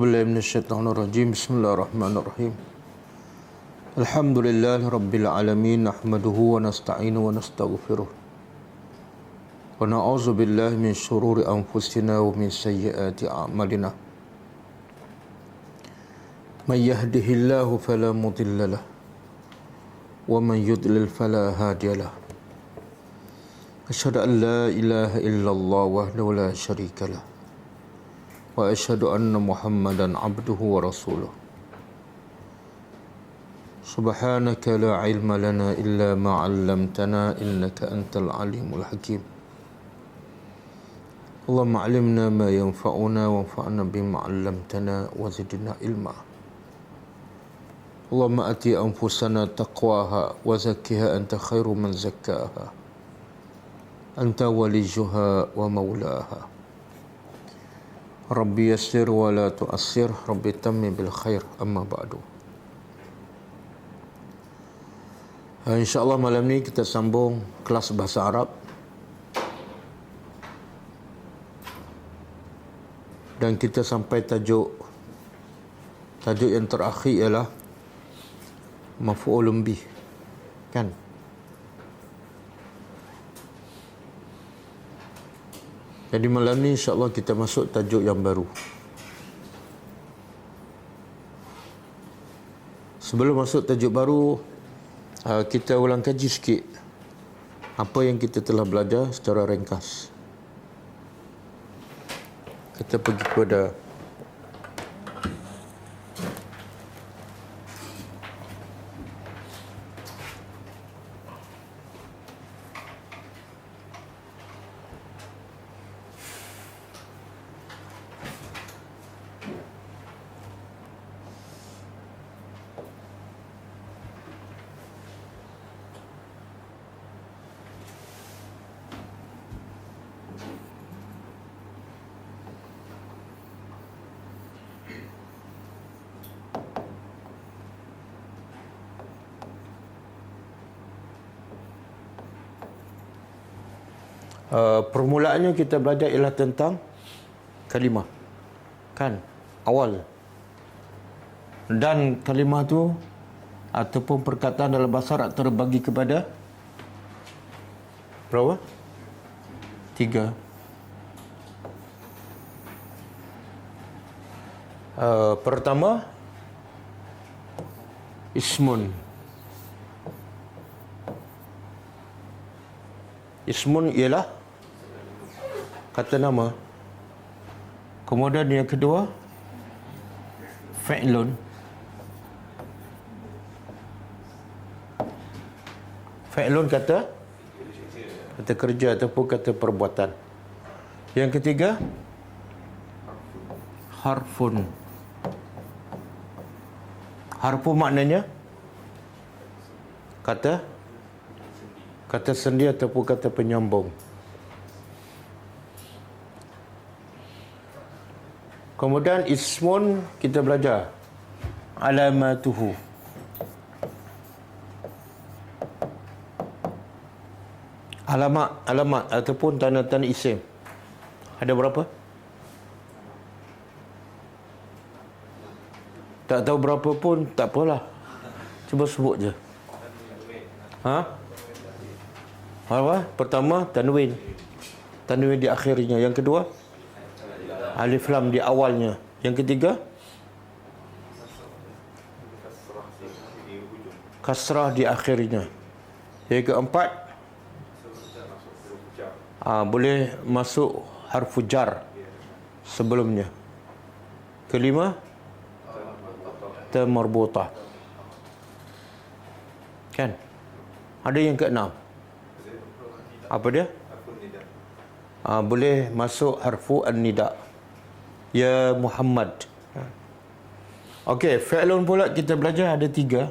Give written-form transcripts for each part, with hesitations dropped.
A'udzubillahi minasyaitonirrajim. Bismillahirrahmanirrahim. Alhamdulillahi rabbil alamin, nahmaduhu wa nasta'inu wa nastaghfiruh. Wa na'udzu billahi min syururi anfusina wa min sayyiati a'malina. May yahdihillahu fala mudilla lahu wa man yudlil fala hadiya lahu. Asyhadu an la ilaha illallah wahdahu la syarika lahu wa asyhadu anna Muhammadan abduhu wa rasuluh. Subhanaka la ilma lana illa ma 'allamtana innaka antal alimul hakim. Allahumma 'allimna ma yanfa'una wanfa'na bima 'allamtana wa zidna ilma. Allahumma ati anfusana taqwaha wa zakkiha anta khairu man zakkaha. Anta waliyuha wa maulaha. Rabbi yassir wa la tu'assir, Rabbi tammi bil khair, amma ba'du. InsyaAllah malam ni kita sambung kelas bahasa Arab. Dan kita sampai tajuk yang terakhir ialah maf'ulun bih, kan? Jadi malam ni insyaAllah kita masuk tajuk yang baru. Sebelum masuk tajuk baru, kita ulang kaji sikit apa yang kita telah belajar secara ringkas. Kita pergi kepada permulaannya kita belajar ialah tentang kalimah, kan, awal. Dan kalimah tu ataupun perkataan dalam bahasa Arab terbagi kepada berapa? 3. Pertama, ismun. Ismun ialah kata nama. Kemudian yang kedua, fi'lun. Fi'lun kata kerja ataupun kata perbuatan. Yang ketiga, harfun. Harfun maknanya kata sendi ataupun kata penyambung. Kemudian ismun kita belajar alamatuhu. Alamat ataupun tanda-tanda isim. Ada berapa? Tak tahu berapa pun tak apalah. Cuba sebut je. Apa? Pertama, tanwin. Tanwin di akhirnya. Yang kedua, alif lam di awalnya. Yang ketiga, kasrah di akhirnya. Yang keempat, boleh masuk harfu jar sebelumnya. Kelima, ta marbutah. Kan? Ada yang keenam. Apa dia? Boleh masuk harfu an-nida. Ya Muhammad. Okey, fi'lun pula kita belajar ada 3.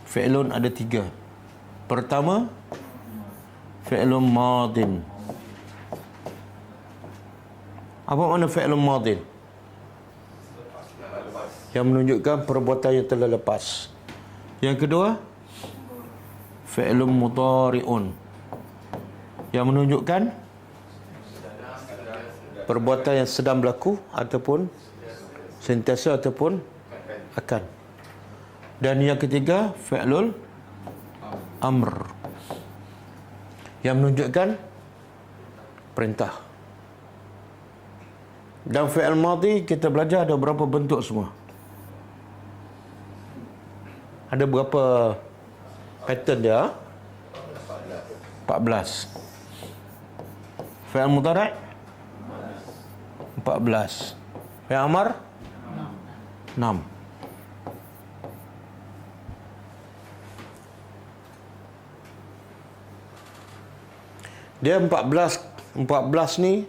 Fi'lun ada 3. Pertama, fi'lun madin. Apa makna fi'lun madin? Yang menunjukkan perbuatan yang telah lepas. Yang kedua, fi'lun mudhari'un. Yang menunjukkan perbuatan yang sedang berlaku ataupun sentiasa ataupun akan. Dan yang ketiga, fi'lul amr, yang menunjukkan perintah. Dan fi'il madhi kita belajar ada berapa bentuk semua? Ada berapa pattern dia? 14. Fi'il mudhari' 14. Fi'il amar 6. Dia 14 ni,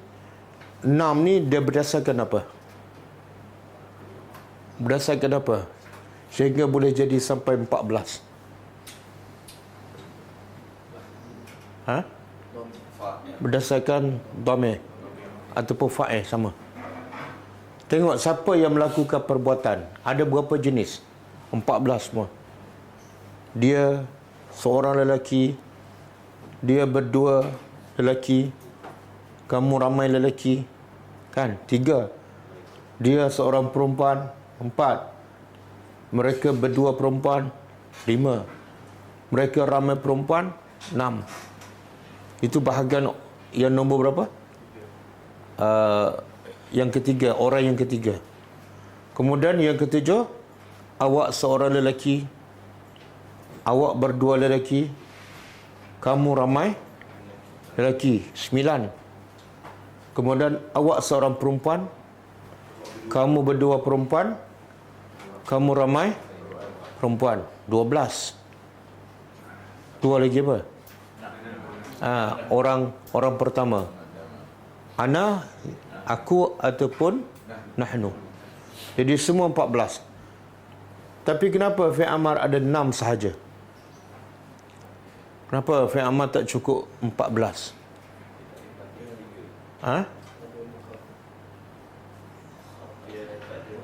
6 ni dia berdasarkan apa? Berdasarkan apa? Sehingga boleh jadi sampai 14. Ha? Berdasarkan dhamir ataupun fa'il sama. Tengok siapa yang melakukan perbuatan. Ada berapa jenis? 14 semua. Dia seorang lelaki, dia berdua lelaki, kamu ramai lelaki, kan? 3. Dia seorang perempuan, 4. Mereka berdua perempuan, 5. Mereka ramai perempuan, 6. Itu bahagian yang nombor berapa? Yang ketiga, orang yang ketiga. Kemudian yang ketujuh, awak seorang lelaki, awak berdua lelaki, kamu ramai lelaki, 9. Kemudian awak seorang perempuan, kamu berdua perempuan, kamu ramai perempuan, 12. Dua lagi apa? Orang pertama, ana, aku ataupun nahnu. Jadi semua 14. Tapi kenapa fi'il amar ada 6 sahaja? Kenapa fi'il amar tak cukup 14?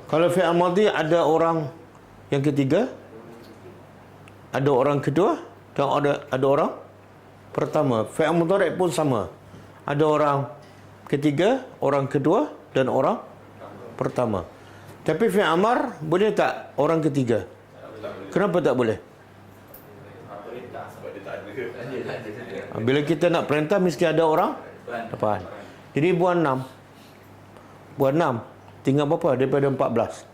Kalau fi'il madhi ada orang yang ketiga, ada orang kedua, dan ada orang pertama. Fi'il mudhari' pun sama. Ada orang ketiga, orang kedua dan orang pertama. Tapi fi'il amar boleh tak orang ketiga? Kenapa tak boleh? Bila kita nak perintah mesti ada orang depan. Jadi buat 6. Buat 6. Tinggal berapa daripada 14?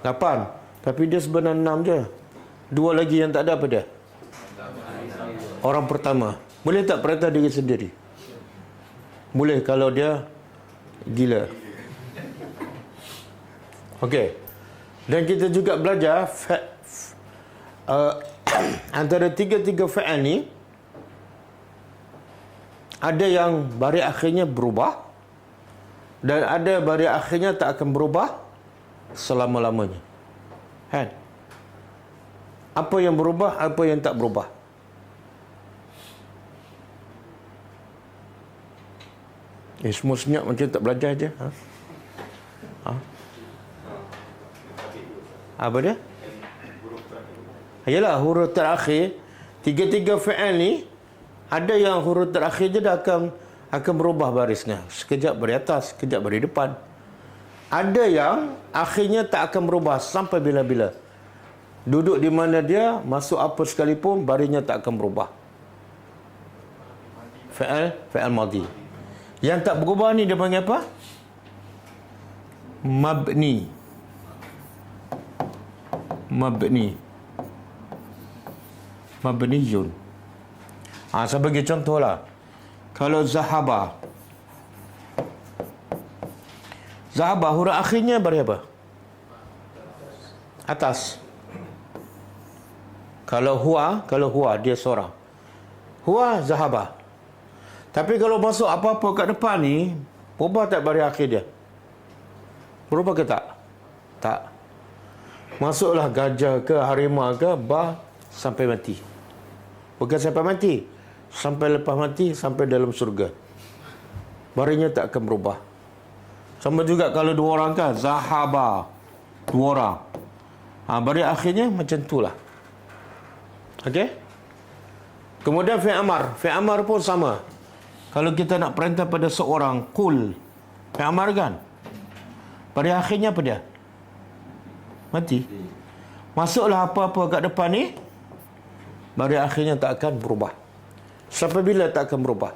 8. Tapi dia sebenarnya 6 je. 2 lagi yang tak ada apa dia? Orang pertama. Boleh tak perintah diri sendiri? Boleh kalau dia gila. Okey. Dan kita juga belajar antara tiga-tiga fi'il ni, ada yang baris akhirnya berubah dan ada baris akhirnya tak akan berubah selama-lamanya. Kan? Apa yang berubah, apa yang tak berubah? Semua senyap macam tak belajar je. Apa dia? Yalah, huruf terakhir. Tiga-tiga fi'il ni, ada yang huruf terakhir je dah akan berubah barisnya. Sekejap beri atas, sekejap beri depan. Ada yang akhirnya tak akan berubah sampai bila-bila. Duduk di mana dia, masuk apa sekalipun, barisnya tak akan berubah. Fi'il madhi. Yang tak berubah ni dia panggil apa? Mabni. Mabniyun. Saya bagi contoh lah. Kalau zahaba, huruf akhirnya beri apa? Atas. Kalau huwa dia seorang. Huwa zahaba. Tapi kalau masuk apa-apa kat depan ni, berubah tak baris akhir dia? Berubah ke tak? Tak. Masuklah gajah ke harimau ke, sampai mati. Bukan sampai mati, sampai lepas mati, sampai dalam surga. Barisnya tak akan berubah. Sama juga kalau 2 orang kan, zahaba, 2 orang. Baris akhirnya macam itulah. Okey? Kemudian fi'il amar pun sama. Kalau kita nak perintah pada seorang, kul, fi'il amar kan? Pada akhirnya apa dia? Mati. Masuklah apa-apa kat depan ni, pada akhirnya tak akan berubah. Sampai bila tak akan berubah?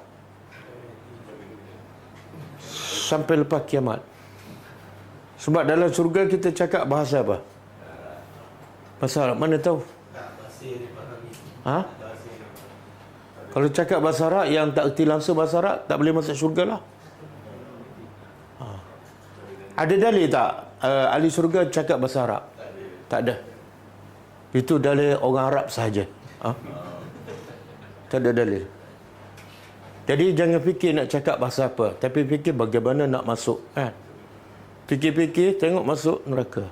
Sampai lepas kiamat. Sebab dalam surga kita cakap bahasa apa? Bahasa Arab. Mana tahu? Ha? Kalau cakap bahasa Arab yang tak erti langsung bahasa Arab, tak boleh masuk syurga lah. Ha. Ada dalil tak? Ahli syurga cakap bahasa Arab? Tak ada. Itu dalil orang Arab sahaja. Ha? Tak ada dalil. Jadi jangan fikir nak cakap bahasa apa, tapi fikir bagaimana nak masuk. Kan? Fikir-fikir, tengok masuk neraka.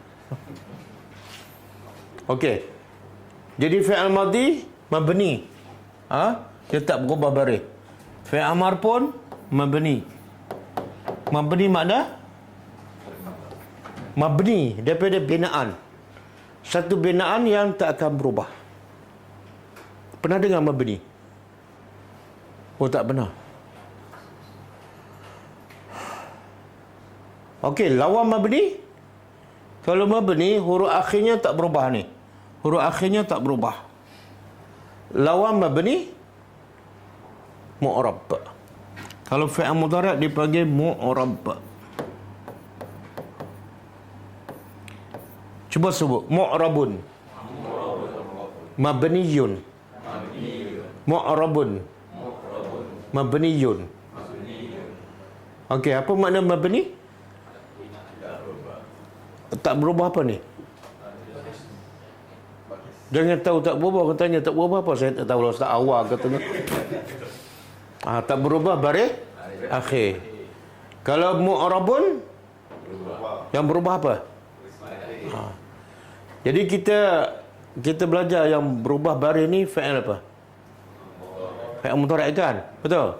Okey. Jadi fi'il madhi mabni. Dia tak berubah baris. Fi'il amar pun mabni. Mabni makna mabni daripada binaan. Satu binaan yang tak akan berubah. Pernah dengar mabni? Oh, tak pernah. Okey, lawan mabni. Kalau mabni, huruf akhirnya tak berubah ni. Huruf akhirnya tak berubah. Lawan mabni, mu'rab. Kalau fi'il mudhari' dipanggil mu'rab. Cuba sebut. Mu'rabun. Mabniyun. Mu'rabun. Mabniyun. Okey, apa makna mabni? Tak berubah apa ni? Jangan tahu tak berubah. Kau tanya tak berubah apa? Saya tak tahu lah. Ustaz awal katanya. Tak berubah baris akhir. Kalau mu'rabun, yang berubah apa? Jadi kita belajar yang berubah baris ni fi'il apa? Fi'il mudhari' kan? Betul?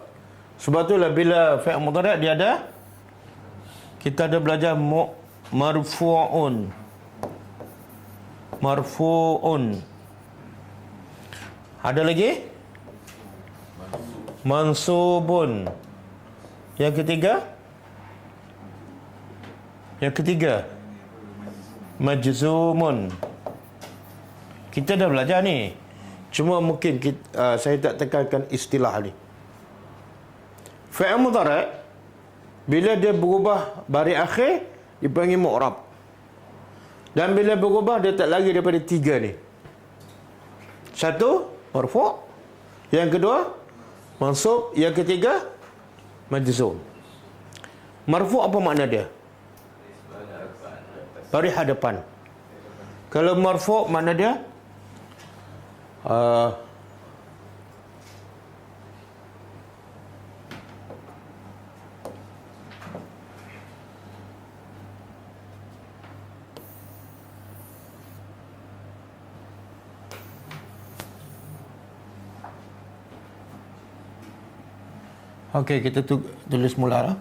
Sebab itulah bila fi'il mudhari' dia ada, kita ada belajar marfu'un. Marfu'un. Ada lagi? Mansubun. Yang ketiga? Majzumun. Kita dah belajar ni. Cuma mungkin saya tak tekankan istilah ni. Fi'il mudhari' bila dia berubah baris akhir dipanggil mu'rab. Dan bila berubah dia tak lari daripada tiga ni. Satu, marfu'. Yang kedua, mansub. Yang ketiga, majzum. Marfu' apa makna dia? Baris hadapan. Kalau marfu' makna dia okey, kita tulis mula lah.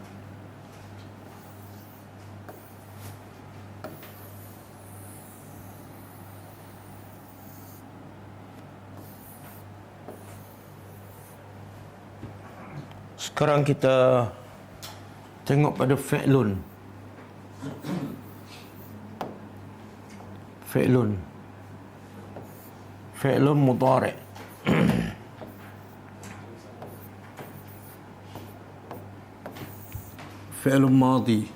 Sekarang kita tengok pada fi'lun. Fi'lun mudhari'. Fi'l madhi.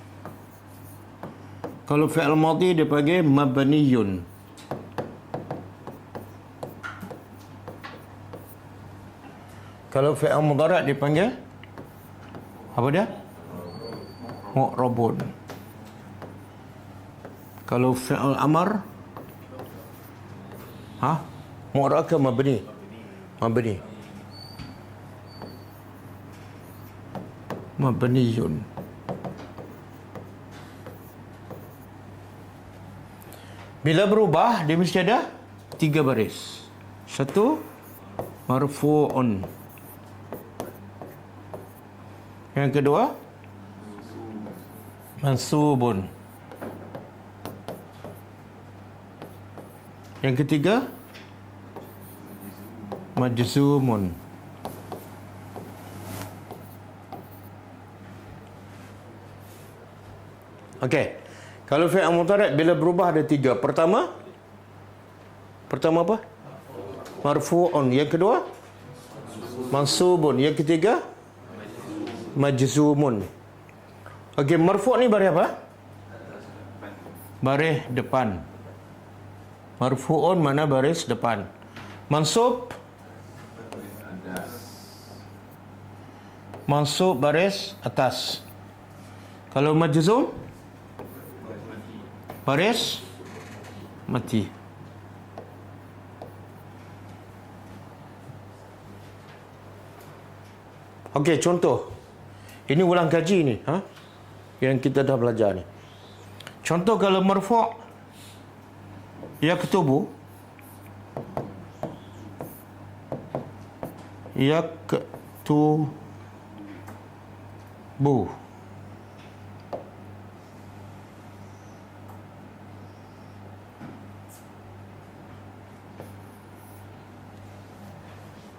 Kalau fi'l madhi dia panggil mabniyun. Kalau fi'l mudhari' dia panggil apa dia? Mu'rabun. Kalau fi'l amar mu'rab ke mabni? Mabniyun. Bila berubah, dia mesti ada tiga baris. Satu, marfu'un. Yang kedua, mansubun. Yang ketiga, majzumun. Okey. Kalau fi'il mudhari' bila berubah ada 3. Pertama apa? Marfu'un. Yang kedua? Mansubun. Yang ketiga? Majzumun. Okey, marfu' ni baris apa? Baris depan. Marfu'un mana baris depan. Mansub baris atas. Kalau majzum baris mati. Okey, contoh. Ini ulang kaji ni, yang kita dah belajar ni. Contoh kalau marfu' yaktubu,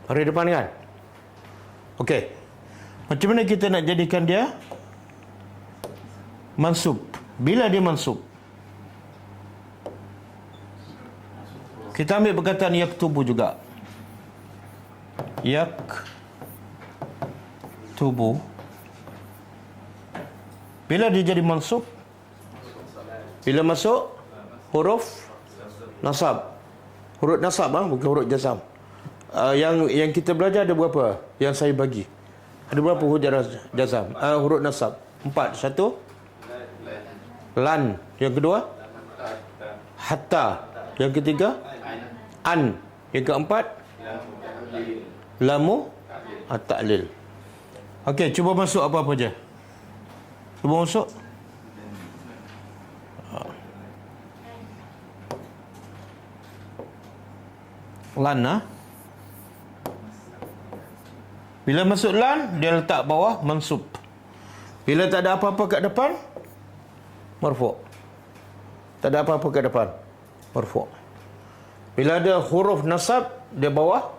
hari depan kan? Okey. Macam mana kita nak jadikan dia mansub? Bila dia mansub? Kita ambil perkataan yaktubu juga. Yaktubu. Bila dia jadi mansub? Bila masuk huruf nasab. Huruf nasab, bukan huruf jazam. Yang kita belajar ada berapa? Yang saya bagi. Ada berapa huruf jazam? Huruf nasab. 4. Satu, lan. Yang kedua, hatta. Yang ketiga, an. Yang keempat, lamu at-ta'lil. Okey, cuba masuk apa-apa je. Cuba masuk. Lan, Bila masuk lan, dia letak bawah mansub. Bila tak ada apa-apa kat depan, marfu'. Tak ada apa-apa kat depan, marfu'. Bila ada huruf nasab, dia bawah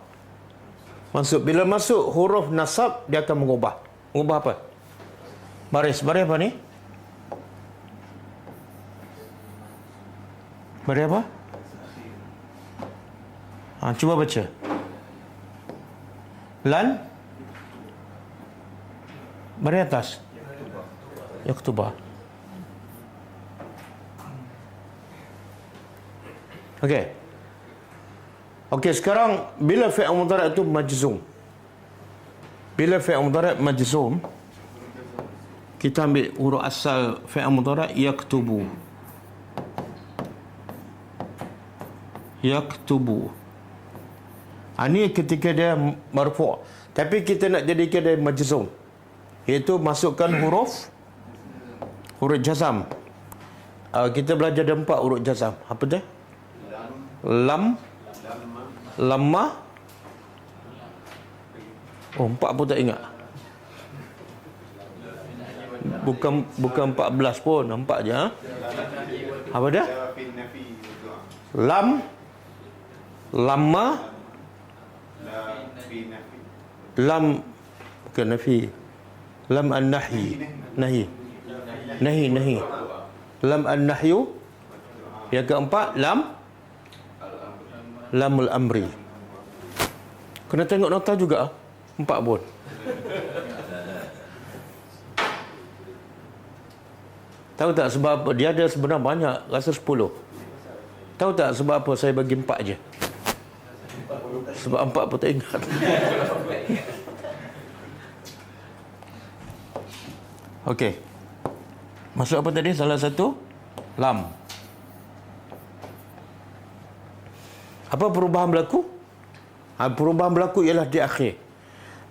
mansub. Bila masuk huruf nasab, dia akan mengubah. Mengubah apa? Baris. Baris apa ni? Baris apa? Cuba baca. Lan. Baris atas. Yaktubah. Okey. Okey, sekarang bila fi'il mudhari' itu majzum. Bila fi'il mudhari' majzum, kita ambil huruf asal fi'il mudhari' yaktubu. Yaktubu. Ini ketika dia marfu'. Tapi kita nak jadikan dia majzum, iaitu masukkan huruf jazam. Kita belajar ada 4 huruf jazam. Apa dia? Lam, lamma. 4 pun tak ingat. Bukan 14 pun, 4 je. Apa dia? Lam, lamma, lam bukan nafi. Lam an-nahi. Nahi. Lam an-nahyu. Yang keempat, lamul amri. Kena tengok nota juga. 4 pun. Tahu tak sebab apa? Dia ada sebenarnya banyak. Rasa 10. Tahu tak sebab apa saya bagi 4 je? Sebab 4 pun tak ingat. Okey. Masuk apa tadi? Salah satu, lam. Apa perubahan berlaku? Perubahan berlaku ialah di akhir.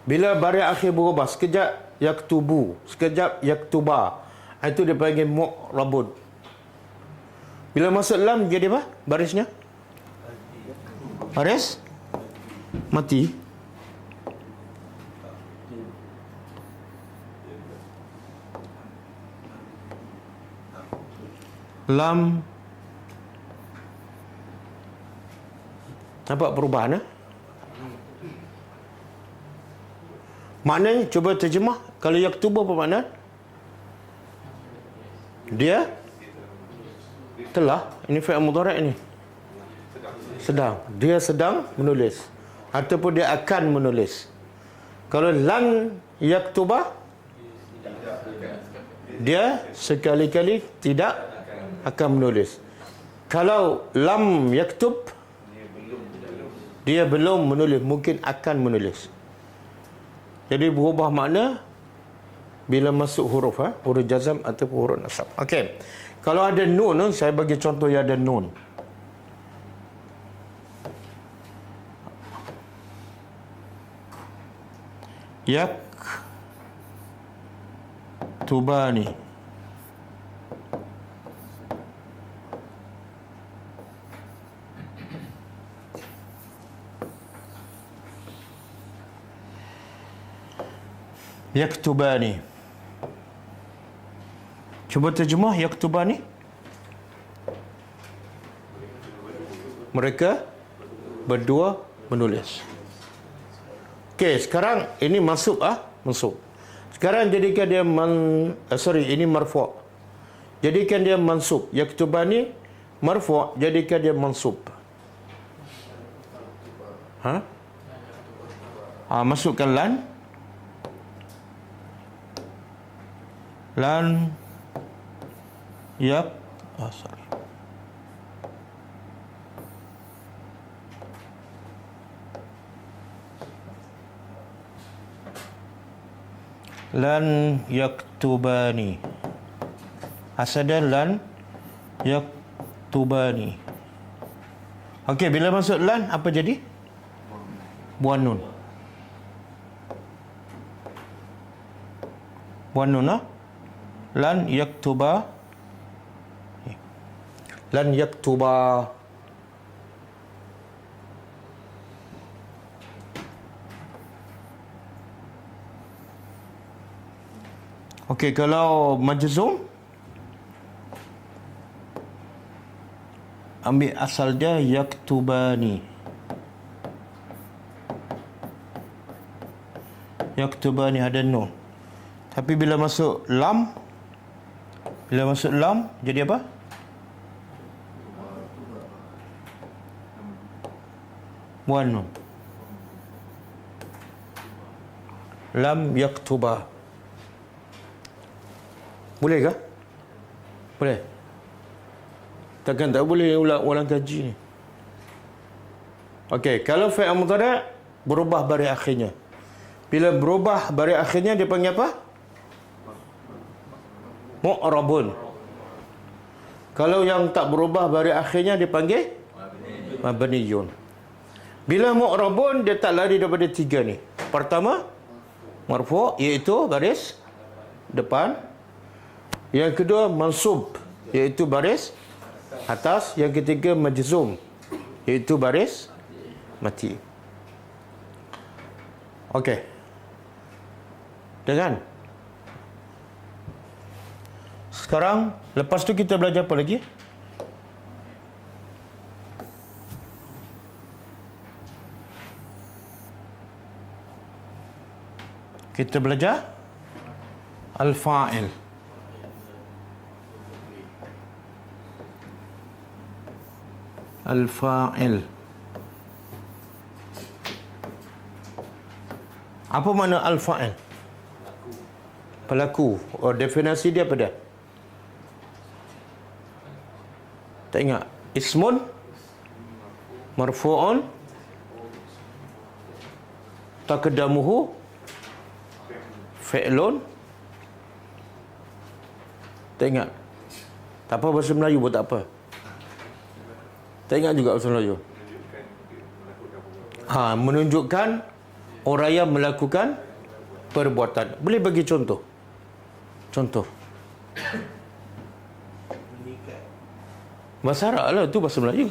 Bila baris akhir berubah, sekejap yaktubu, sekejap yaktuba. Itu dia panggil mu'rabun. Bila masuk lam, jadi apa barisnya? Baris mati. Lam. Nampak perubahan? Maknanya, cuba terjemah. Kalau yaktubu apa makna? Dia telah, ini fi'il mudhari' ni. Sedang. Dia sedang menulis. Ataupun dia akan menulis. Kalau lan yaktuba, dia sekali-kali tidak akan menulis. Kalau lam yaktub, dia belum menulis, mungkin akan menulis. Jadi berubah makna bila masuk huruf, huruf jazam ataupun huruf nasab. Okey. Kalau ada nun, saya bagi contoh yang ada nun. Yaktubani. Yaktubani. Cuba terjemah yaktubani. Mereka berdua menulis. Okey, sekarang ini mansub mansub. Sekarang jadikan dia ini marfu'. Jadikan dia mansub. Yaktubani marfu', jadikan dia mansub. Masukkan lan. Lan sorry. Lan yaktubani. Asadan lan yaktubani. Okey, bila masuk lan apa jadi? Buang nun. Buang nun Lan yaktuba. Lan yaktuba. Okey, kalau majzum, ambil asal dia yaktubani. Yaktubani ada nun. Tapi bila masuk lam, jadi apa? Buang nun. Lam yaktuba. Boleh ke? Boleh. Takkan tak boleh ulang kaji ni. Okey, kalau fi'il mudhari' berubah baris akhirnya. Bila berubah baris akhirnya dia panggil apa? Mu'rabun. Kalau yang tak berubah baris akhirnya dipanggil mabniyun. Bila mu'rabun dia tak lari daripada tiga ni. Pertama, marfu' iaitu baris depan. Yang kedua mansub iaitu baris atas. Yang ketiga majzum iaitu baris mati. Okey. Dengan sekarang lepas tu kita belajar apa lagi? Kita belajar al-fa'il. Al-fa'il. Apa makna al-fa'il? Pelaku. Oh, definisi dia apa dia? Tak ingat. Ismun marfu'un taqaddamuhu fi'lun. Tak ingat. Tak apa, bahasa Melayu pun tak apa. Tak ingat juga bahasa Melayu. Menunjukkan orang yang melakukan perbuatan. Boleh bagi contoh? Contoh. Bahasa Arab lah tu, bahasa Melayu.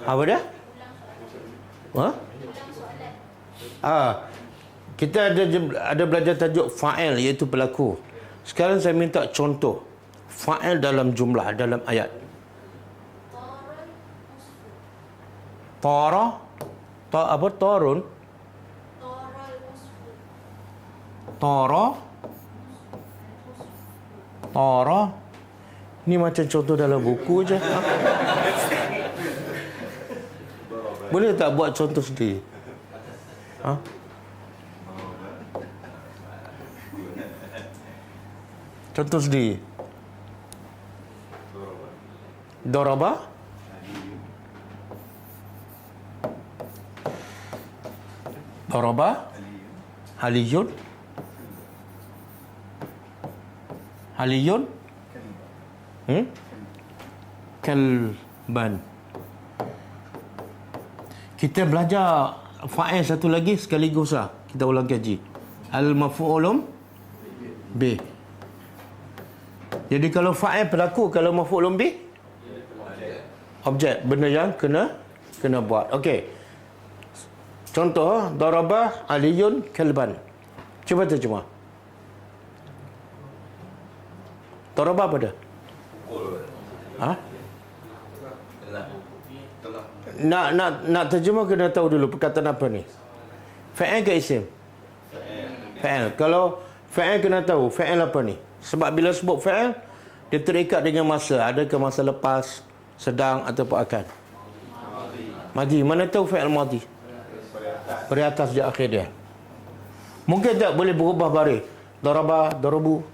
Apa dia? Kita ada belajar tajuk fa'il iaitu pelaku. Sekarang saya minta contoh fa'il dalam jumlah, dalam ayat. Tara. Apa? Torun. Tara. Tara. Ni macam contoh dalam buku je. Boleh tak buat contoh sendiri? Ha? Contoh sendiri. Daraba. Daraba. Aliyun. Aliyun. Kalban. Kita belajar fa'il satu lagi sekaligus lah. Kita ulang kaji. Al-maf'ulum bih. Jadi kalau fa'il pelaku, kalau maf'ulum bih objek, benda yang kena buat. Okey. Contoh, daraba Aliyun kalban. Cuba terjemah. Daraba apa dia? Ha? Nak terjemah kena tahu dulu perkataan apa ni. Fa'il ke isim? Fa'il. Kalau fa'il kena tahu fa'il apa ni. Sebab bila sebut fa'il, dia terikat dengan masa. Adakah masa lepas, sedang ataupun akan? Madi. Mana tahu fa'il madi? Beri atas di akhir dia. Mungkin tak boleh berubah baris. Daraba, darabu,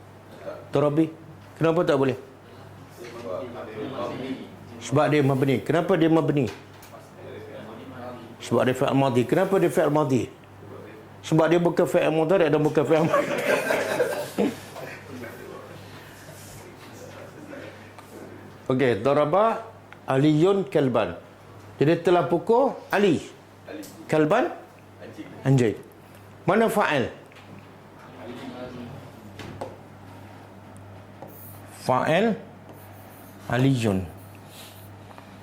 darabi. Kenapa tak boleh? Sebab dia mabni. Kenapa dia mabni? Sebab dia fi'il madi. Kenapa dia fi'il madi? Sebab dia bukan fi'il mudhari' dan bukan fi'il madi. Okey, daraba Aliyun kalban. Jadi telah pukul Ali. Kalban anjing. Mana fa'il? Fa'il Aliyun.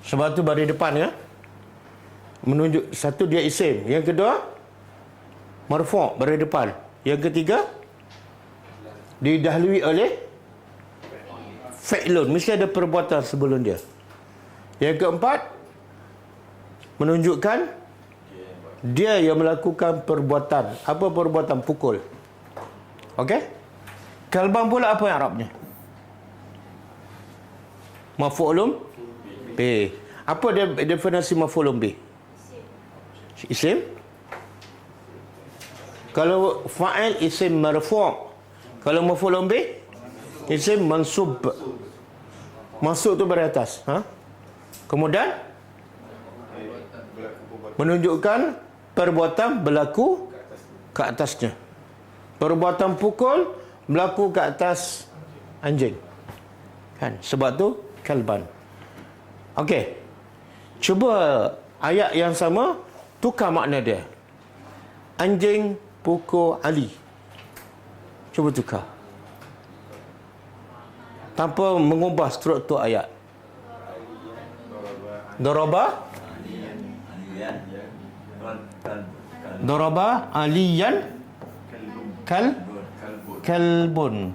Sebab tu baris depan ya. Menunjuk satu dia isim, yang kedua marfu' baris depan, yang ketiga didahului oleh fi'lun, mesti ada perbuatan sebelum dia. Yang keempat menunjukkan dia yang melakukan perbuatan. Apa perbuatan? Pukul. Okey? Kalban pula apa yang Arabnya? Maf'ulun bih. Apa dia definisi maf'ulun bih? Isim. Kalau fa'il isim marfu'. Kalau maf'ulun bih isim mansub. Mansub tu beratas, ha? Kemudian menunjukkan perbuatan berlaku ke atasnya. Perbuatan pukul berlaku ke atas anjing. Kan? Sebab tu kalban. Okey. Cuba ayat yang sama tukar makna dia. Anjing pukul Ali. Cuba tukar. Tanpa mengubah struktur ayat. Daraba Daraba Aliyan kalbun.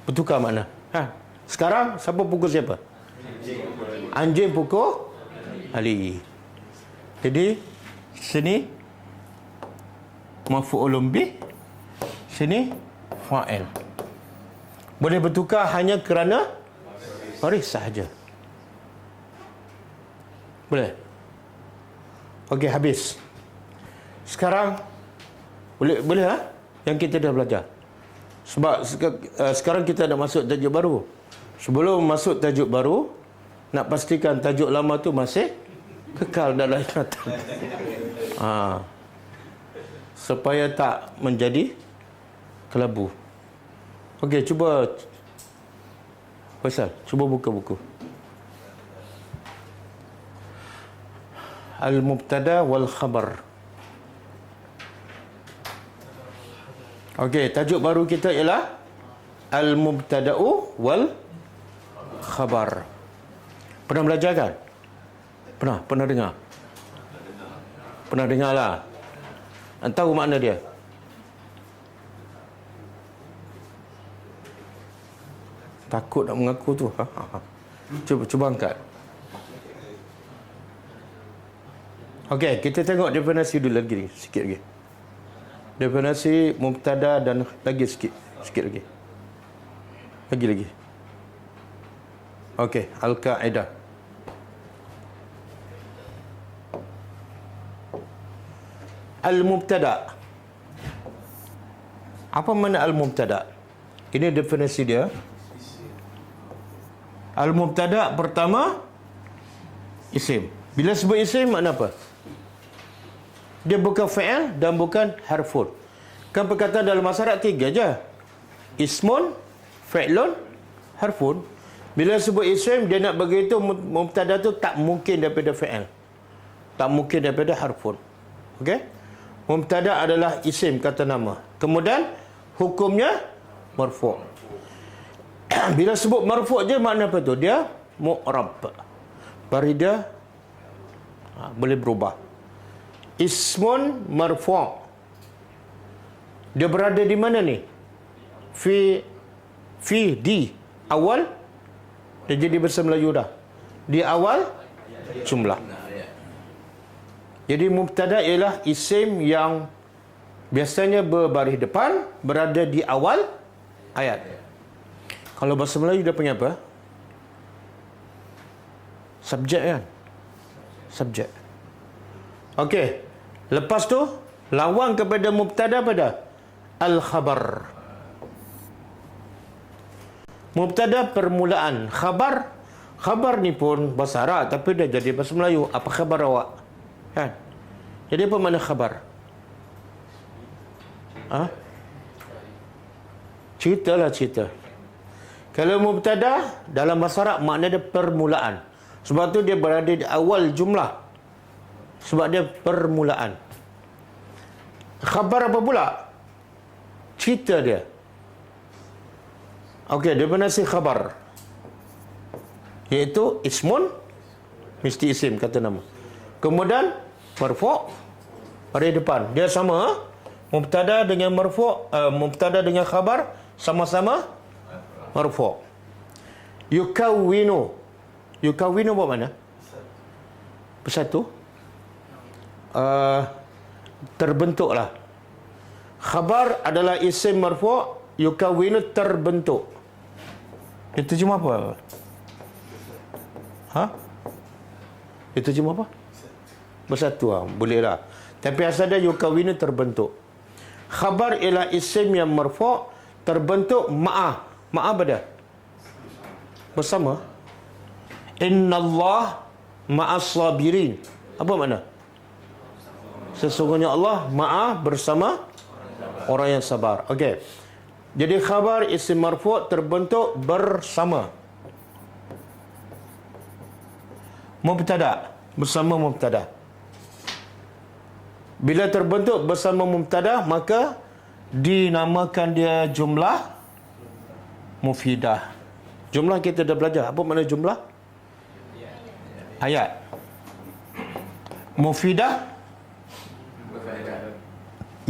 Bertukar makna. Sekarang siapa pukul siapa? Anjing pukul Ali. Jadi sini maf'ulun bih, sini fa'il. Boleh bertukar hanya kerana baris sahaja. Boleh? Okey, habis. Sekarang boleh ha? Yang kita dah belajar. Sebab sekarang kita nak masuk tajuk baru. Sebelum masuk tajuk baru, nak pastikan tajuk lama tu masih kekal dalam ingatan. Supaya tak menjadi kelabu. Okey, cuba Faisal, cuba buka buku. Al-Mubtada wal Khabar. Okey, tajuk baru kita ialah Al-Mubtada'u wal Khabar. Pernah belajar kan? Pernah dengar? Pernah dengar lah. Tahu makna dia? Takut nak mengaku tu. Cuba angkat. Okey, kita tengok definisi dulu lagi, sikit lagi. Definisi mubtada dan lagi sikit lagi. Lagi. Okey, al-kaedah. Al-mubtada. Apa makna al-mubtada? Ini definisi dia. Al-mubtada pertama isim. Bila sebut isim makna apa? Dia bukan fi'il dan bukan harfun. Kan perkataan dalam masyarakat 3 je. Ismun, fi'lun, harfun. Bila sebut isim, dia nak beritahu mubtada tu tak mungkin daripada fi'il. Tak mungkin daripada harfun. Okey? Mubtada adalah isim, kata nama. Kemudian hukumnya marfu'. Bila sebut marfu' je makna apa tu? Dia mu'rab. Barida boleh berubah. Ismun marfu'. Dia berada di mana ni? Di awal. Dia jadi bahasa Melayu dah. Di awal jumlah. Jadi mubtada ialah isim yang biasanya berbaris depan, berada di awal ayat. Kalau bahasa Melayu dia punya apa? Subjek kan? Subjek. Okey. Lepas tu, lawan kepada mubtada pada al-khabar. Mubtada permulaan. Khabar ni pun bahasa Arab tapi dah jadi bahasa Melayu. Apa khabar awak? Kan? Jadi apa makna khabar? Cerita. Kalau mubtada dalam bahasa Arab makna dia permulaan. Sebab tu dia berada di awal jumlah. Sebab dia permulaan. Khabar apa pula? Cerita dia. Okey, definisi khabar. Iaitu ismun, mesti isim kata nama. Kemudian marfu' pada depan. Dia sama. Mubtada dengan marfu', mubtada dengan khabar sama-sama marfu'. Yukawwinu apa mana? Bersatu. Terbentuklah. Khabar adalah isim marfu', yukawwinu terbentuk. Itu cuma apa? Itu cuma apa? Bersatu bolehlah. Tapi asal dia yukawwinu terbentuk. Khabar ialah isim yang marfu', terbentuk ma'a pada bersama. Innallah ma'as sabirin. Apa makna? Sesungguhnya Allah bersama orang yang sabar. Okey. Jadi khabar isim marfu' terbentuk bersama. Mubtada bersama mubtada. Bila terbentuk bersama mubtada maka dinamakan dia jumlah mufidah. Jumlah kita dah belajar. Apa makna jumlah? Ayat. Mufidah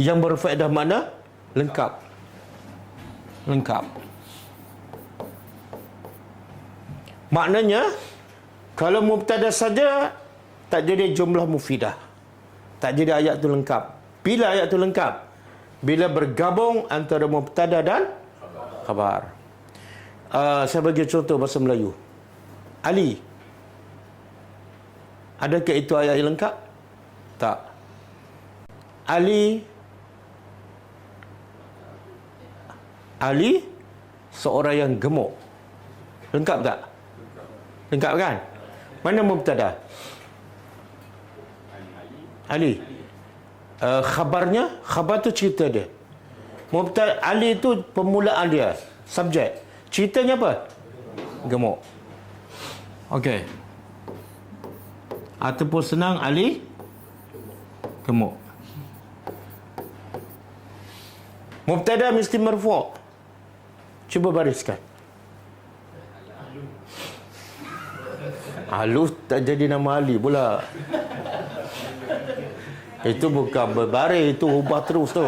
yang berfaedah mana? Lengkap. Maknanya kalau mubtada saja tak jadi jumlah mufidah. Tak jadi ayat tu lengkap. Bila ayat tu lengkap? Bila bergabung antara mubtada dan khabar. Saya bagi contoh bahasa Melayu. Ali. Adakah itu ayat yang lengkap? Tak. Ali seorang yang gemuk. Lengkap tak? Lengkap kan? Mana mubtada? Ali. Khabar tu cerita dia. Mubtada Ali tu permulaan dia, subjek. Ceritanya apa? Gemuk. Okey. Ataupun senang Ali gemuk. Mubtada mesti marfu'. Cuba bariskan. Alu tak jadi nama Ali pula. Itu bukan berbaris, itu ubah terus tu.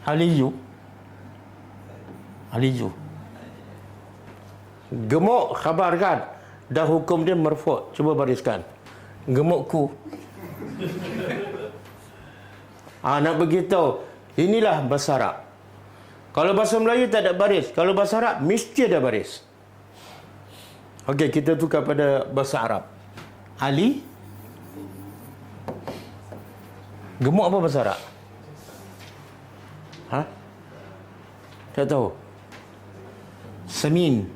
Aliyu. Aliju. Gemuk khabar kan? Dah hukum dia marfu'. Cuba bariskan. Gemukku. Nak beritahu. Inilah bahasa Arab. Kalau bahasa Melayu tak ada baris. Kalau bahasa Arab mesti ada baris. Okey, kita tukar pada bahasa Arab. Ali. Gemuk apa bahasa Arab? Tak tahu. Samin.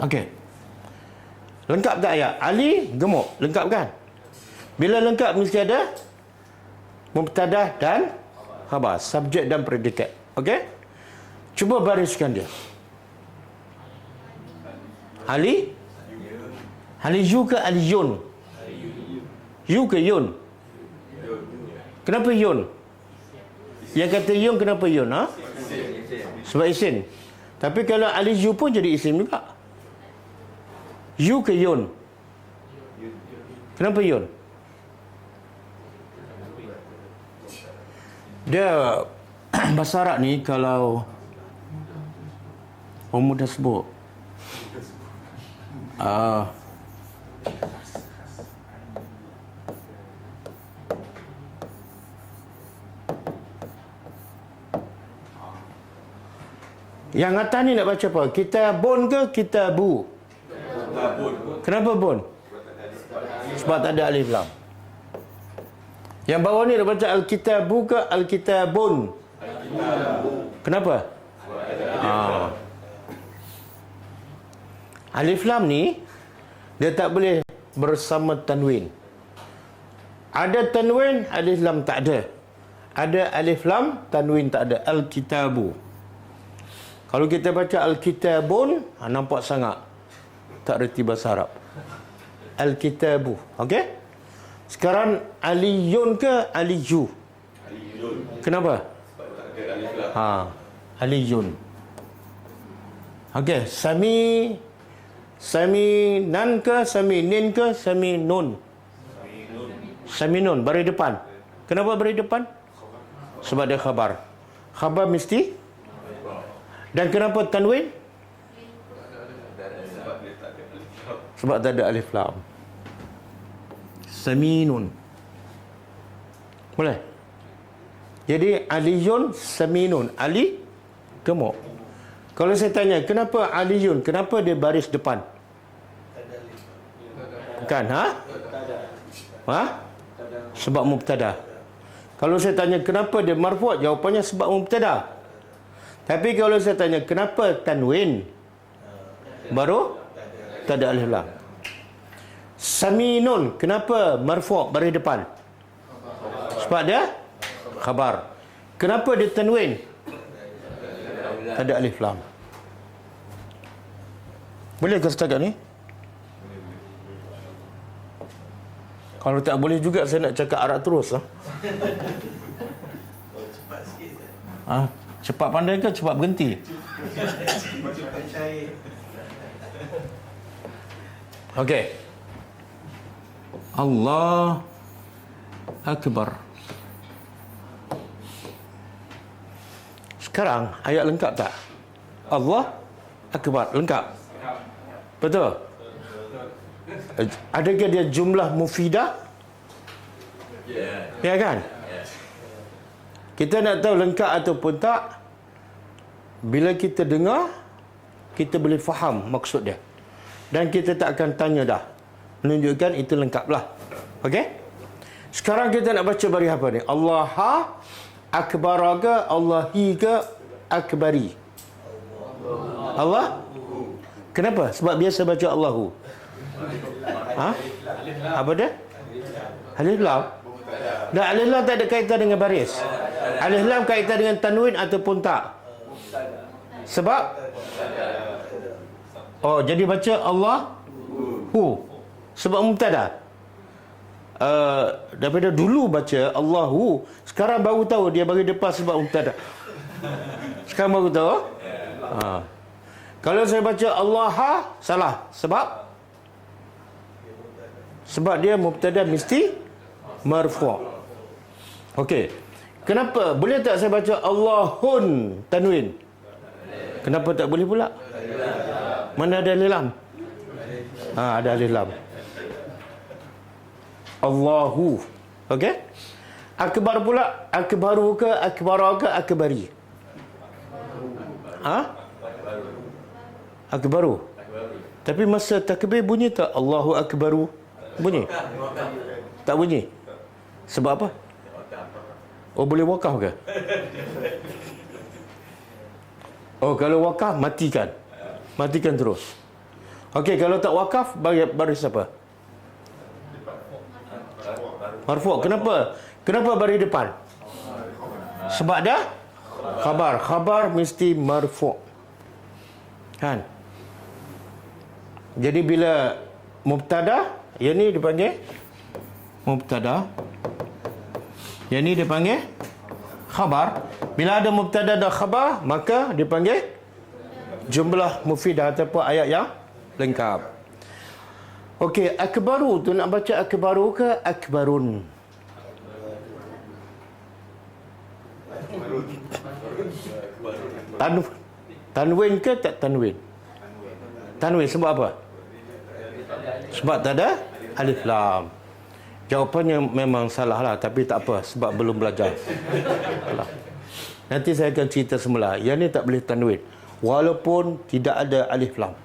Okey. Lengkap tak ayat? Ali gemuk. Lengkap kan? Bila lengkap mesti ada mubtadah dan khabar, subjek dan predikat. Okey? Cuba bariskan dia. Ali? Aliju ke Aliyun? Yu ke Yun? Kenapa Yun? Yang kata Yun kenapa Yun? Sebab isim. Tapi kalau Aliju pun jadi isim juga. Yu ke Yun? Kenapa Yun? Dia bahasa Arab ni kalau orang muda sebut yang atas ni nak baca apa? Kitabun ke kitabu? Kenapa bun? Sebab tak ada alif lam. Yang bawah ni nak baca al-kitabu ke al-kitabun? Kenapa? Alif lam ni dia tak boleh bersama tanwin. Ada tanwin, alif lam tak ada. Ada alif lam, tanwin tak ada. Al-kitabu. Kalau kita baca al-kitabun, nampak sangat tak reti bahasa Arab. Al-kitabu. Okey? Sekarang aliyun ke aliju? Aliyun. Kenapa? Sebab tak ada alif lam. Aliyun. Okey, Saminan ke Saminin ke Saminun? Saminun baris depan. Kenapa baris depan? Sebab dia khabar. Khabar mesti. Dan kenapa tanwin? Sebab tak ada alif lam. Saminun. Boleh? Jadi Aliyun Saminun. Ali gemuk. Kalau saya tanya, kenapa Aliyun? Kenapa dia baris depan? Bukan, Sebab mubtada. Kalau saya tanya kenapa dia marfu', jawapannya sebab mubtada. Tapi kalau saya tanya kenapa tanwin, baru tak ada alif lam. Saminun, kenapa marfu' baris depan? Sebab dia khabar. Kenapa dia tanwin? Tak ada alif lam. Boleh ke setakat ni? Kalau tak boleh juga saya nak cakap Arab terus. Cepat pandai ke cepat berhenti? Okey. Allah Akbar. Sekarang ayat lengkap tak? Allah Akbar lengkap. Betul? Adakah dia jumlah mufidah? Ya kan? Kita nak tahu lengkap ataupun tak, bila kita dengar, kita boleh faham maksud dia. Dan kita tak akan tanya dah. Menunjukkan itu lengkaplah. Okey? Sekarang kita nak baca baris apa ni? Allah Akbar ke Allahi ke Akbari? Allah? Kenapa? Sebab biasa baca Allahu. Apa dia? Alif lam. Dan alif lam tak ada kaitan dengan baris. Alif lam kaitan dengan tanwin ataupun tak? Sebab jadi baca Allah sebab mubtada. Daripada dulu baca Allahu, sekarang baru tahu dia bagi depan sebab mubtada. Sekarang baru tahu. Kalau saya baca Allah salah sebab dia mubtada mesti marfu'. Okey. Kenapa? Boleh tak saya baca Allahun tanwin? Kenapa tak boleh pula? Mana ada alif lam? Ada alif lam. Allahu. Okey? Akbar pula, akbaru ke, akbara ke, akbari? Akbaru. Tapi masa takbir bunyi tak Allahu akbaru? Bunyi? Tak bunyi. Sebab apa? Oh, boleh wakaf ke? Oh, kalau wakaf matikan. Matikan terus. Okey, kalau tak wakaf baris apa? Marfu'. Kenapa? Kenapa baris depan? Sebab dah khabar. Khabar mesti marfu'. Kan? Jadi bila mubtada, yang ni dipanggil mubtada. Yang ni dipanggil khabar. Bila ada mubtada dan khabar, maka dipanggil jumlah mufidah ataupun ayat yang lengkap. Okey, akbaru tu nak baca akbaru ke akbarun? Tanwin ke tak tanwin? Tanwin sebab apa? Sebab tak ada alif lam. Jawapannya memang salah lah, tapi tak apa sebab belum belajar. Nanti saya akan cerita semula. Yang ni tak boleh tanwin walaupun tidak ada alif lam.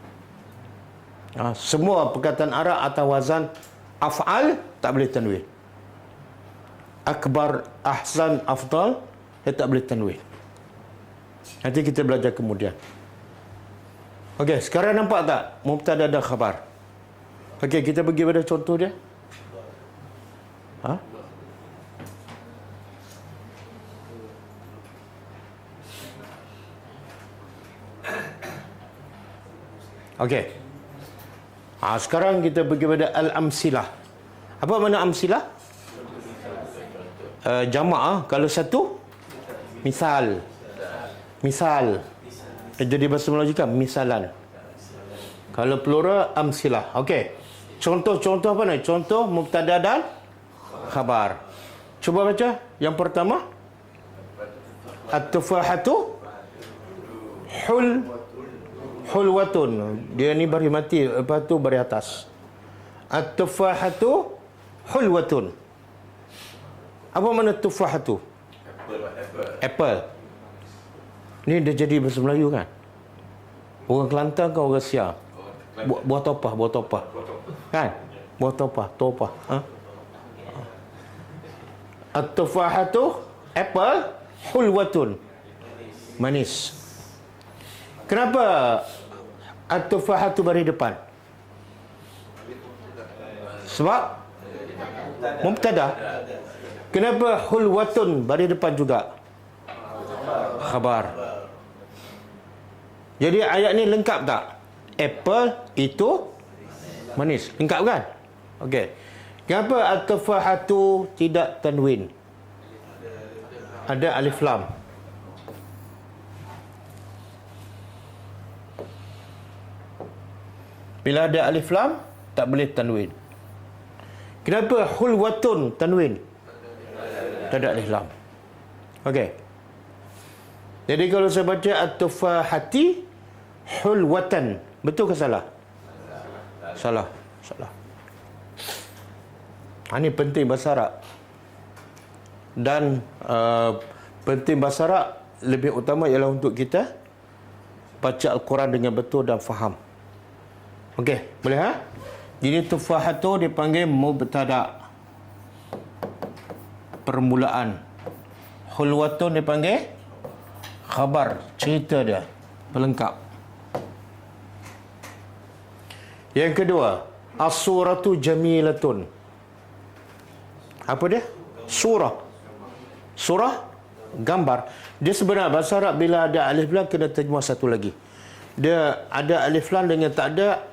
Semua perkataan Arab atau wazan af'al tak boleh tanwin. Akbar, ahsan, afdal dia tak boleh tanwin. Nanti kita belajar kemudian. Okey, sekarang nampak tak mubtada dan khabar? Okey, kita pergi pada contoh dia. Okey. Sekarang kita pergi pada al-amsilah. Apa makna amsilah? Jamak. Kalau satu, misal. Misal. Jadi bahasa Melayu kan misalan. Kalau plural, amsilah. Okey. Contoh-contoh apa ni? Contoh mubtada dan khabar. Cuba baca. Yang pertama. At-tufahatu hulwatun. Dia ni baris mati, lepas tu baris atas. At-tufahatu hulwatun. Apa makna tufahatu? Apple. Ni dia jadi bahasa Melayu kan? Orang Kelantan ke orang Siar? Buah topah. Kan? Buah topah. At-tufahatu apple hulwatun. Manis. Kenapa at-tufahatu baris depan? Sebab mubtada. Kenapa hulwatun baris depan juga? Khabar. Jadi ayat ni lengkap tak? Apple itu manis. Lengkap kan? Okey. Kenapa at-tufahatu tidak tanwin? Ada alif lam. Bila ada alif lam, tak boleh tanwin. Kenapa hulwatun tanwin? Tak ada alif lam. Okey. Jadi kalau saya baca at-tufahati hulwatan, betul ke salah? Salah. Ini penting bahasa Arab. Dan penting bahasa Arab lebih utama ialah untuk kita baca Al-Quran dengan betul dan faham. Okey, boleh Jadi tufahatu dipanggil mubtada. Permulaan. Hulwatun dipanggil khabar, cerita dia, pelengkap. Yang kedua, as-suratu jamilatun. Apa dia? Surah. Surah gambar. Dia sebenarnya bahasa Arab bila ada alif lam kena terjemah satu lagi. Dia ada alif lam dengan tak ada,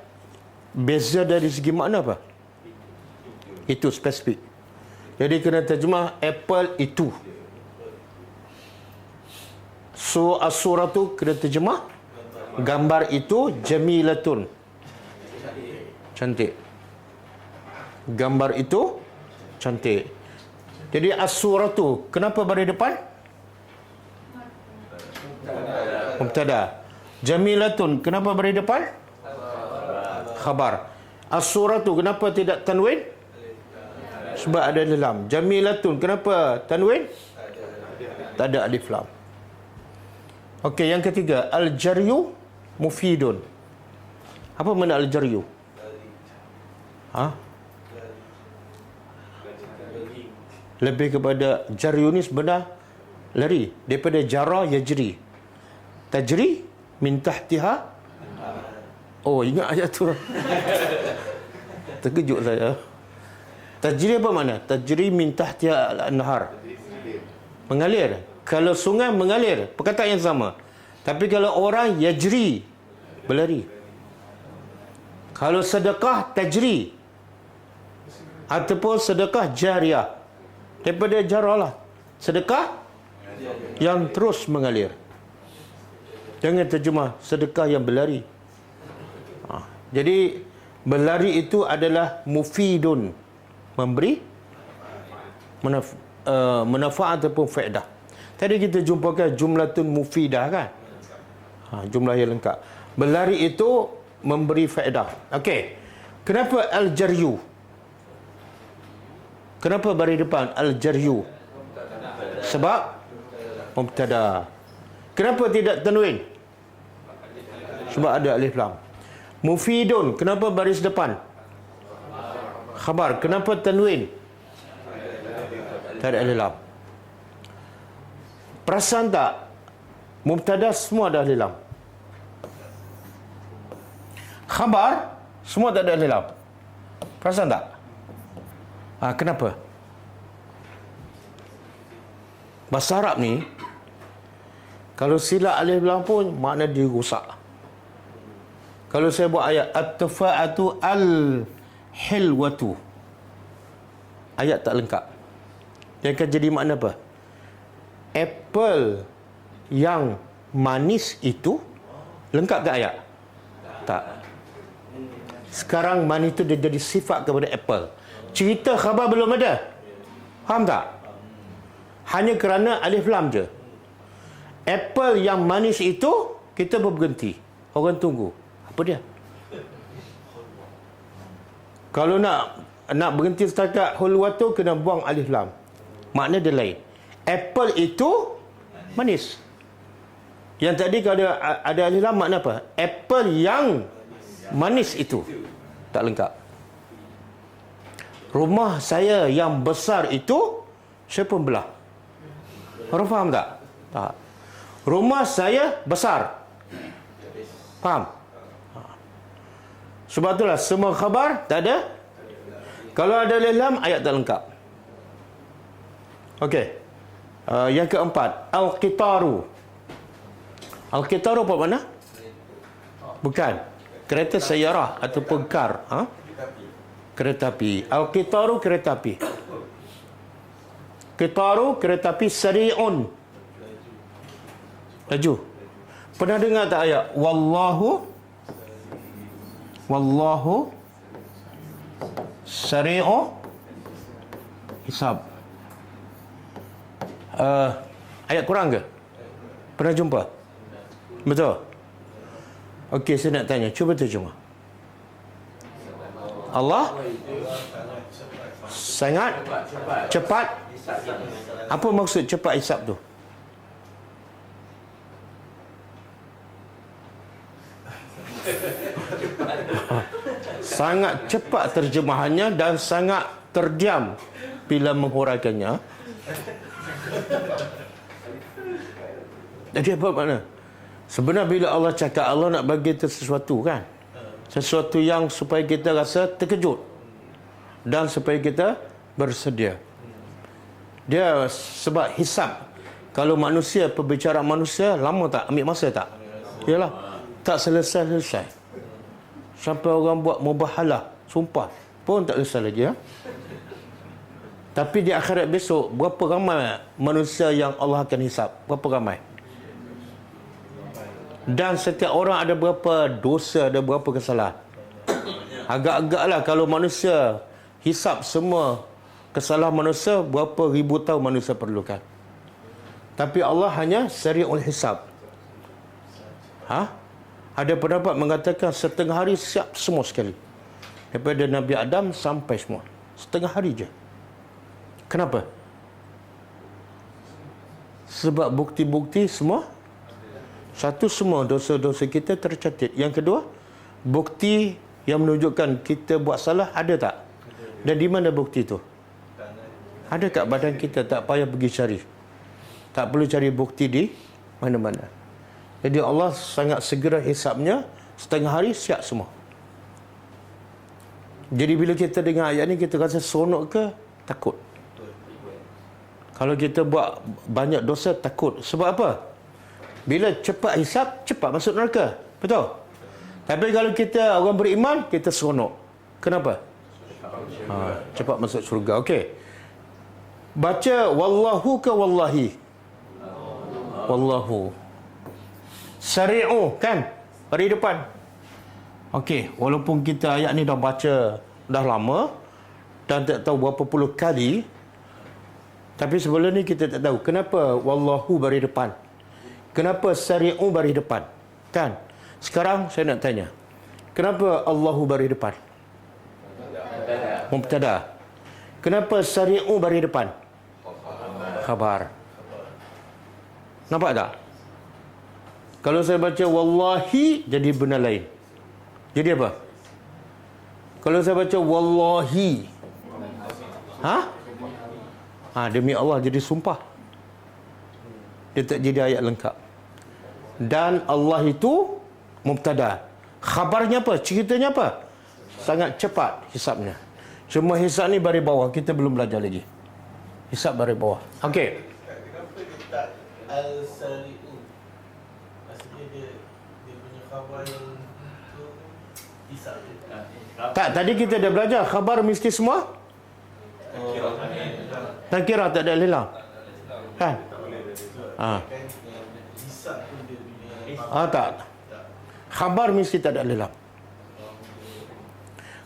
beza dari segi makna apa? Itu spesifik. Jadi kena terjemah apple itu. So as-suratu kena terjemah gambar itu jamilatun. Cantik. Gambar itu cantik. Jadi as-suratu, kenapa baris depan? Mubtada. Jamilatun, kenapa baris depan? Khabar. As-suratu, kenapa tidak tanwin? Sebab ada alif lam. Jamilatun, kenapa tanwin? Tak ada alif lam. Okey, yang ketiga, al-jaryu mufidun. Apa makna al-jaryu? Lebih kepada jaryu ni sebenar lari daripada jara yajri. Tajri min tahtiha. Oh, ingat ayat tu. Terkejut saya. Tajri apa makna? Tajri min tahtiha al-anhar. Mengalir. Kalau sungai mengalir, perkataan yang sama. Tapi kalau orang yajri, berlari. Kalau sedekah tajri ataupun sedekah jariah, daripada jaralah, sedekah yang terus mengalir. Jangan terjemah sedekah yang berlari. Jadi berlari itu adalah mufidun, memberi manfaat ataupun faedah. Tadi kita jumpakan jumlatun mufidah kan, jumlah yang lengkap. Berlari itu memberi faedah. Okey, kenapa al-jaryu? Kenapa baris depan al-jaryu? Sebab mubtada. Kenapa tidak tanwin? Sebab ada alif lam. Mufidun, kenapa baris depan? Khabar, kenapa tanwin? Tak ada alif lam. Perasan tak? Mubtada semua ada alif lam. Khabar semua tak ada alif lam. Perasan tak? Kenapa? Bahasa Arab ni, kalau silap alif lam pun makna dia rosak. Kalau saya buat ayat at-tufa'atu al-hilwatu, ayat tak lengkap. Dia akan jadi makna apa? Apple yang manis itu lengkap ke ayat? Tak. Sekarang manis itu dia jadi sifat kepada apple. Cerita khabar belum ada. Faham tak? Hanya kerana alif lam je. Apple yang manis itu kita berhenti. Orang tunggu. Apa dia? Kalau nak berhenti setakat hulwatu, kena buang alif lam. Makna dia lain. Apple itu manis. Yang tadi kalau ada alif lam makna apa? Apple yang manis itu. Tak lengkap. Rumah saya yang besar itu, saya pun belah. Orang faham tak? Tak. Rumah saya besar. Faham? Sebab itulah semua khabar tak ada. Kalau ada alif lam, ayat tak lengkap. Okey. Yang keempat, al-qitaru. Al-qitaru apa makna? Bukan. Kereta sayyarah ataupun kar. Kereta api. Al-qitaru kereta api. Qitaru kereta api sari'un. Laju. Pernah dengar tak ayat? Wallahu sari'u hisab. Ayat Quran ke? Pernah jumpa? Betul? Okey, saya nak tanya. Cuba terjemah. Allah sangat cepat. Apa maksud cepat hisab tu? Sangat cepat terjemahannya dan sangat terdiam bila menghuraikannya. Jadi apa makna? Sebenarnya bila Allah cakap, Allah nak bagi kita sesuatu kan, sesuatu yang supaya kita rasa terkejut dan supaya kita bersedia. Dia sebab hisab. Kalau manusia, perbicaraan manusia lama tak? Ambil masa tak? Yalah, tak selesai-selesai. Sampai orang buat mubahalah, sumpah pun tak selesai lagi ya. Tapi di akhirat besok, berapa ramai manusia yang Allah akan hisab? Berapa ramai? Dan setiap orang ada berapa dosa, ada berapa kesalahan. Agak-agaklah kalau manusia hisab semua kesalahan manusia berapa ribu tahun manusia perlukan. Tapi Allah hanya sari'ul hisab. Ada pendapat mengatakan setengah hari siap semua sekali. Daripada Nabi Adam sampai semua. Setengah hari je. Kenapa? Sebab bukti-bukti semua. Satu, semua dosa-dosa kita tercatat. Yang kedua, bukti yang menunjukkan kita buat salah ada tak? Dan di mana bukti tu? Ada kat badan kita, tak payah pergi cari. Tak perlu cari bukti di mana-mana. Jadi Allah sangat segera hisabnya, setengah hari siap semua. Jadi bila kita dengar ayat ni, kita rasa seronok ke takut? Kalau kita buat banyak dosa, takut. Sebab apa? Bila cepat hisab, cepat masuk neraka. Betul? Tapi kalau kita orang beriman, kita seronok. Kenapa? Cepat masuk syurga. Okey. Baca wallahu ke wallahi? Wallahu. Sari'u, kan? Hari depan. Okey, walaupun kita ayat ni dah baca dah lama dan tak tahu berapa puluh kali, tapi sebelum ni kita tak tahu kenapa wallahu baris depan. Kenapa sari'u baris depan? Kan? Sekarang saya nak tanya. Kenapa Allahu baris depan? Mubtada. Kenapa sari'u baris depan? Khabar. Nampak tak? Kalau saya baca wallahi, jadi benda lain. Jadi apa? Kalau saya baca wallahi, demi Allah, jadi sumpah. Dia tak jadi ayat lengkap. Dan Allah itu mubtada. Khabarnya apa? Ceritanya apa? Sangat cepat hisabnya. Cuma hisab ni baris bawah, kita belum belajar lagi. Hisab baris bawah. Okey. Kenapa dia tak al-sari'u? Maksudnya dia punya khabar yang tu hisab tu. Tak, tadi kita dah belajar khabar mesti semua. Nakirah tak ada lilah. Kan? Hisab tu dia punya Tak. Khabar mesti tak ada lilah.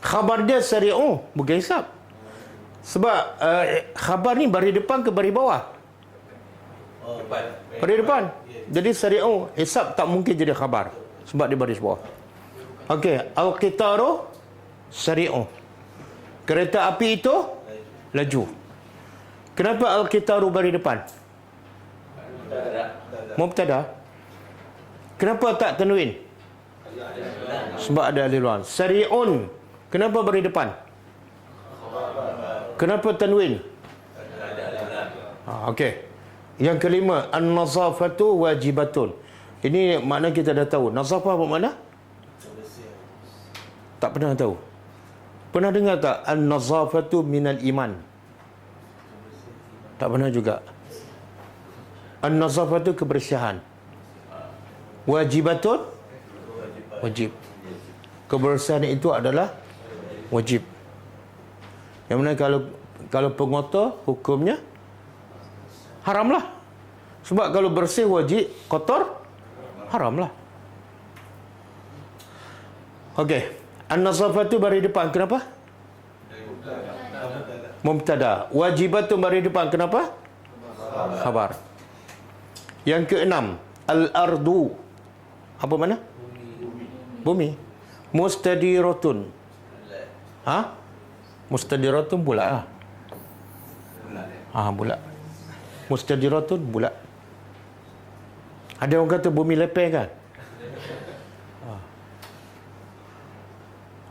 Khabar dia sari'u, bukan hisab. Sebab khabar ni baris depan ke baris bawah? Baris depan. Jadi sari'u, hisab tak mungkin jadi khabar sebab dia baris bawah. Okey, al-qitaru sari'u. Kereta api itu laju. Kenapa al-qitaru baris depan? Mubtada. Kenapa tak tanwin? Sebab ada alif lam. Sari'un. Kenapa baris depan? Kenapa tanwin? Okey. Yang kelima, an-nazafatu wajibatun. Ini makna kita dah tahu. Nazafah apa makna? Tak pernah tahu. Pernah dengar tak an-nazafatu minal iman? Tak pernah juga. An-nazafatu kebersihan. Wajibatun wajib. Kebersihan itu adalah wajib. Yang mana kalau pengotor hukumnya haramlah. Sebab kalau bersih wajib, kotor haramlah. Okey. An-nazafatu baris depan. Kenapa? Mubtada. Wajibatu baris depan. Kenapa? Khabar. Yang keenam, al-ardu. Apa mana? Bumi. Mustadiratun. Mustadiratun bulat lah. Bulat. Mustadiratun bulat. Ada orang kata bumi lepeh kan?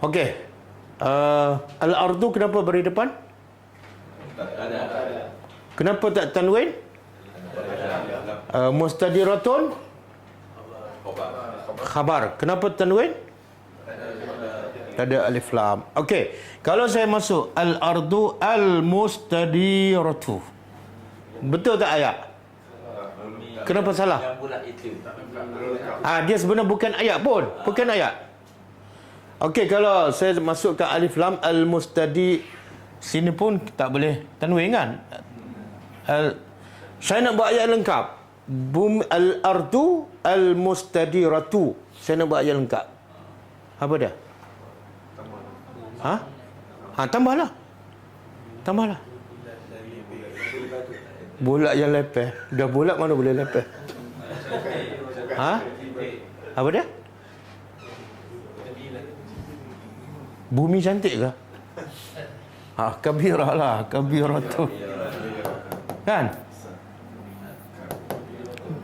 Okey. Al-ardu kenapa baris depan? Kenapa tak tanwin? Mustadiratun khabar. Kenapa tanwin? Ada alif lam. Okey. Kalau saya masuk al-ardu al-mustadiratu. Betul tak ayat? Kenapa salah? Dia sebenarnya bukan ayat pun. Bukan ayat. Okey, kalau saya masuk ke alif lam al-mustadi, sini pun tak boleh tanwin kan? Saya nak buat ayat lengkap. Al-ardu al-mustadiratu. Saya nak buat ayat lengkap. Apa dia? Tambahlah. Bola yang lepeh. Dah bola mana boleh lepeh? Ha? Apa dia? Bumi cantik ke? Kabirah lah. Kabirah tu. Kan?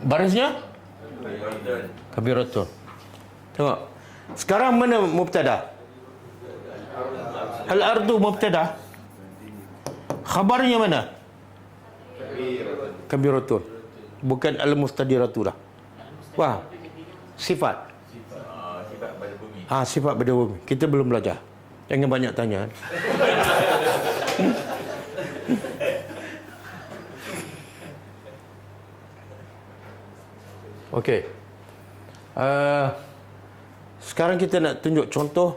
Barisnya? Kabiratun. Tengok. Sekarang mana mubtada? Al-ardu mubtada. Khabarnya mana? Kabiratun. Bukan al-mustadiratu lah. Wah. Sifat. Sifat pada bumi. Kita belum belajar. Jangan banyak tanya. Okey. Sekarang kita nak tunjuk contoh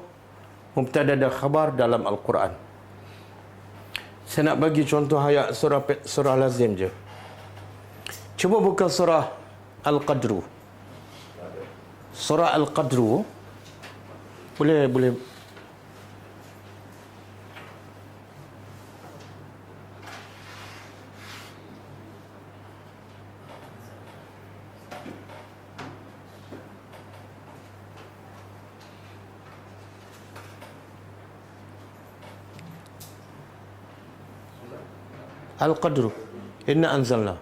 mubtada dan khabar dalam Al-Quran. Saya nak bagi contoh ayat surah lazim je. Cuba buka surah Al-Qadru. Surah Al-Qadru. Boleh. Al-Qadru. Inna anzalna.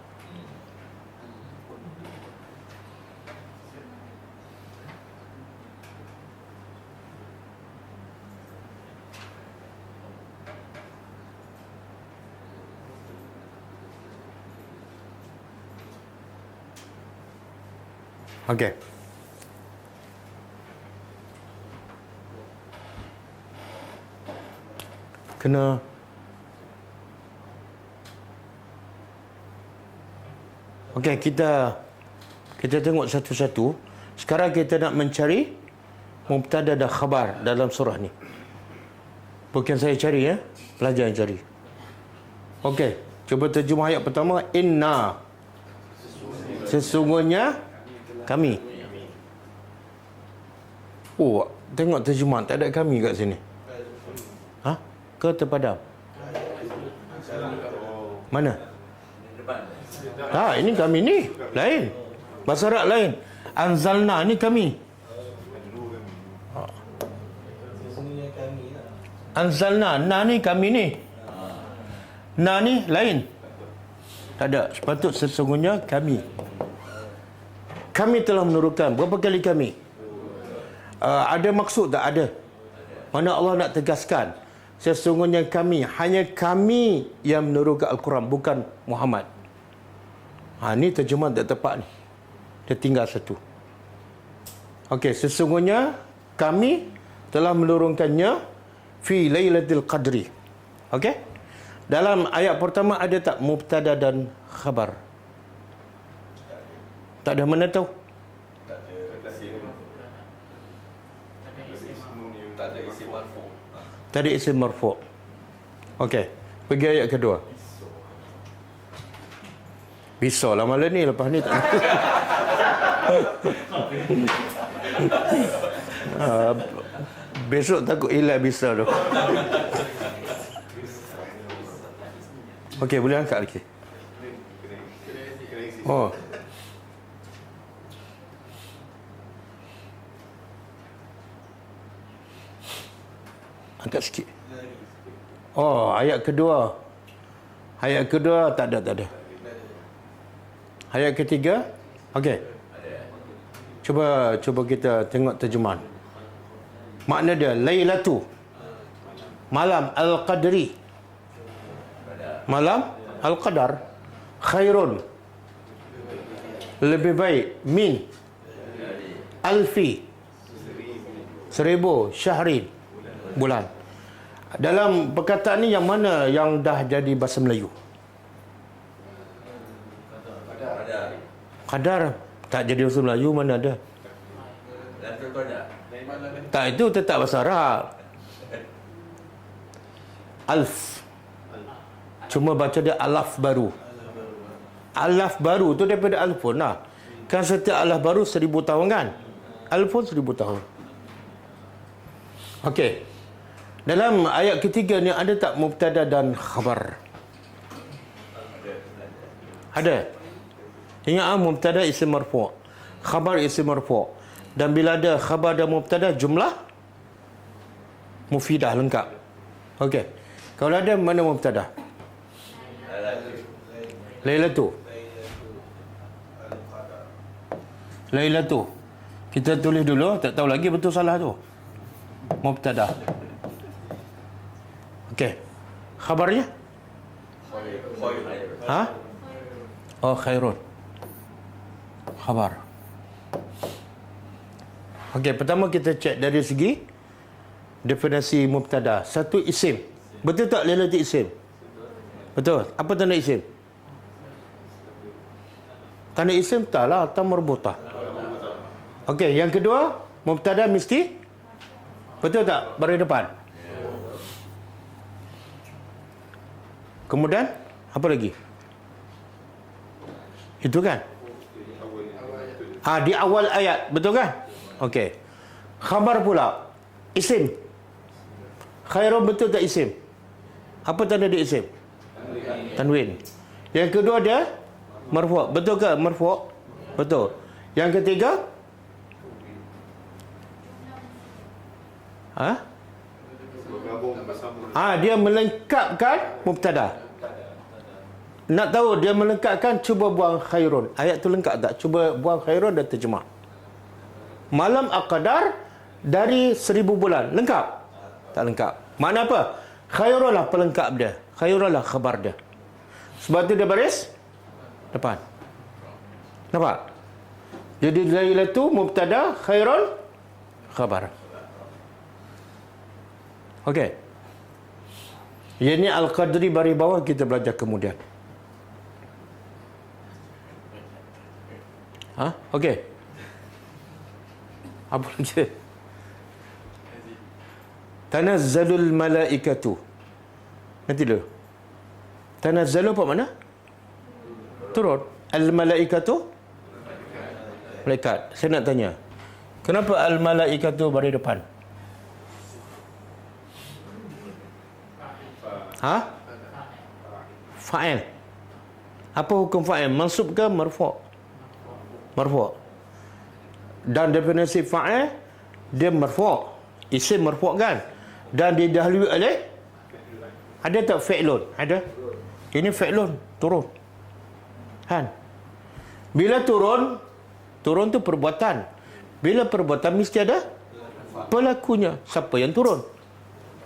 Okey. Kena okey, kita tengok satu-satu. Sekarang kita nak mencari mubtada dan khabar dalam surah ni. Bukan saya cari ya, pelajar yang cari. Okey, cuba terjemah ayat pertama. Inna, sesungguhnya kami. Oh, tengok terjemahan, tak ada kami kat sini. Ke terpadam? Mana? Ini kami ni lain. Bahasa Arab lain. Anzalna ni kami. Anzalna, na ni kami ni. Na ni lain. Tak ada. Sepatut sesungguhnya kami. Kami telah menurunkan. Berapa kali kami? Ada maksud tak? Ada. Mana Allah nak tegaskan, sesungguhnya kami, hanya kami yang menurunkan Al-Quran, bukan Muhammad. Ni terjemahan tak tepat ni. Dia tinggal satu. Okey, sesungguhnya kami telah menurunkannya fi lailatul qadri. Okey? Dalam ayat pertama ada tak mubtada dan khabar? Tak ada, mana tahu? Tak ada isim marfu'. Okey, pergi ayat kedua. Bisa lah malam ni, lepas ni tak. Besok takut hilang bisa tu. Okey, boleh angkat lagi. Oh. Angkat sikit. Oh, ayat kedua. Ayat kedua tak ada. Ayat ketiga. Okey. Cuba kita tengok terjemahan. Makna dia Lailatu. Malam Al-Qadri. Malam Al-Qadar khairun. Lebih baik min alfi 1000 syahrin bulan. Dalam perkataan ni yang mana yang dah jadi bahasa Melayu? Qadar tak jadi bahasa Melayu, mana ada? Tak, itu tetap bahasa Arab. Alf. Cuma baca dia alaf baru. Alaf baru tu daripada alfun lah. Kan setiap alaf baru 1000 tahun kan? Alfun 1000 tahun. Okey. Dalam ayat ketiga ni ada tak mubtada dan khabar? Ada. Ingat mubtada isim marfu', khabar isim marfu'. Dan bila ada khabar dan mubtada, jumlah mufidah lengkap. Okey. Kalau ada, mana mubtada? Lailatu. Lailatu. Kita tulis dulu, tak tahu lagi betul salah tu. Mubtada. Okey. Khabarnya? Ha? Oh, khairun. Khabar. Okey, pertama kita cek dari segi definisi mubtada. Satu isim. Betul tak lailatu isim? Betul. Apa tanda isim? Tanda isim taklah atau marbutah. Okey, yang kedua, mubtada mesti betul tak baris depan? Kemudian apa lagi? Itu kan? Di awal ayat, betul kan? Okey. Khabar pula isim. Khairun betul tak isim? Apa tanda dia isim? Tanwin. Yang kedua dia marfu'. Betul ke marfu'? Betul. Yang ketiga? Dia melengkapkan mubtada. Nak tahu dia melengkapkan, cuba buang khairun. Ayat tu lengkap tak? Cuba buang khairun dan terjemah. Malam Al-Qadar dari 1000 bulan. Lengkap? Tak lengkap. Makna apa? Khairun lah pelengkap dia. Khairun lah khabar dia. Sebab tu dia baris depan. Nampak? Jadi lailatu mubtada, khairun khabar. Okey. Ini Al-Qadri baris bawah kita belajar kemudian. Okey. Apa lagi? Tanazzalul malaikatu. Nanti dulu. Tanazzalu apa makna? Turun. Al-malaikatu? Malaikat. Saya nak tanya. Kenapa al-malaikatu baris depan? Fa'il. Apa hukum fa'il? Mansub ke marfu'? Marfu'. Dan definisi fa'il, dia marfu'. Isim marfu' kan? Dan didahului oleh, ada tak fi'lun? Ada. Ini fi'lun, turun. Kan? Bila turun tu perbuatan. Bila perbuatan mesti ada pelakunya. Siapa yang turun?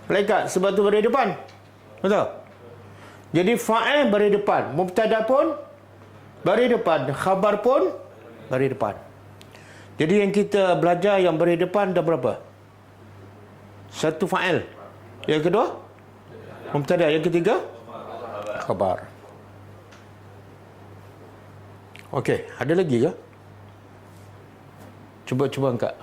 Malaikat. Sebab tu baris depan. Betul? Jadi fa'il baris depan. Mubtada pun baris depan. Khabar pun baris depan. Jadi yang kita belajar yang baris depan dah berapa? Satu fa'il. Yang kedua? Mubtada. Yang ketiga? Khabar. Okey, ada lagi ke? Cuba angkat.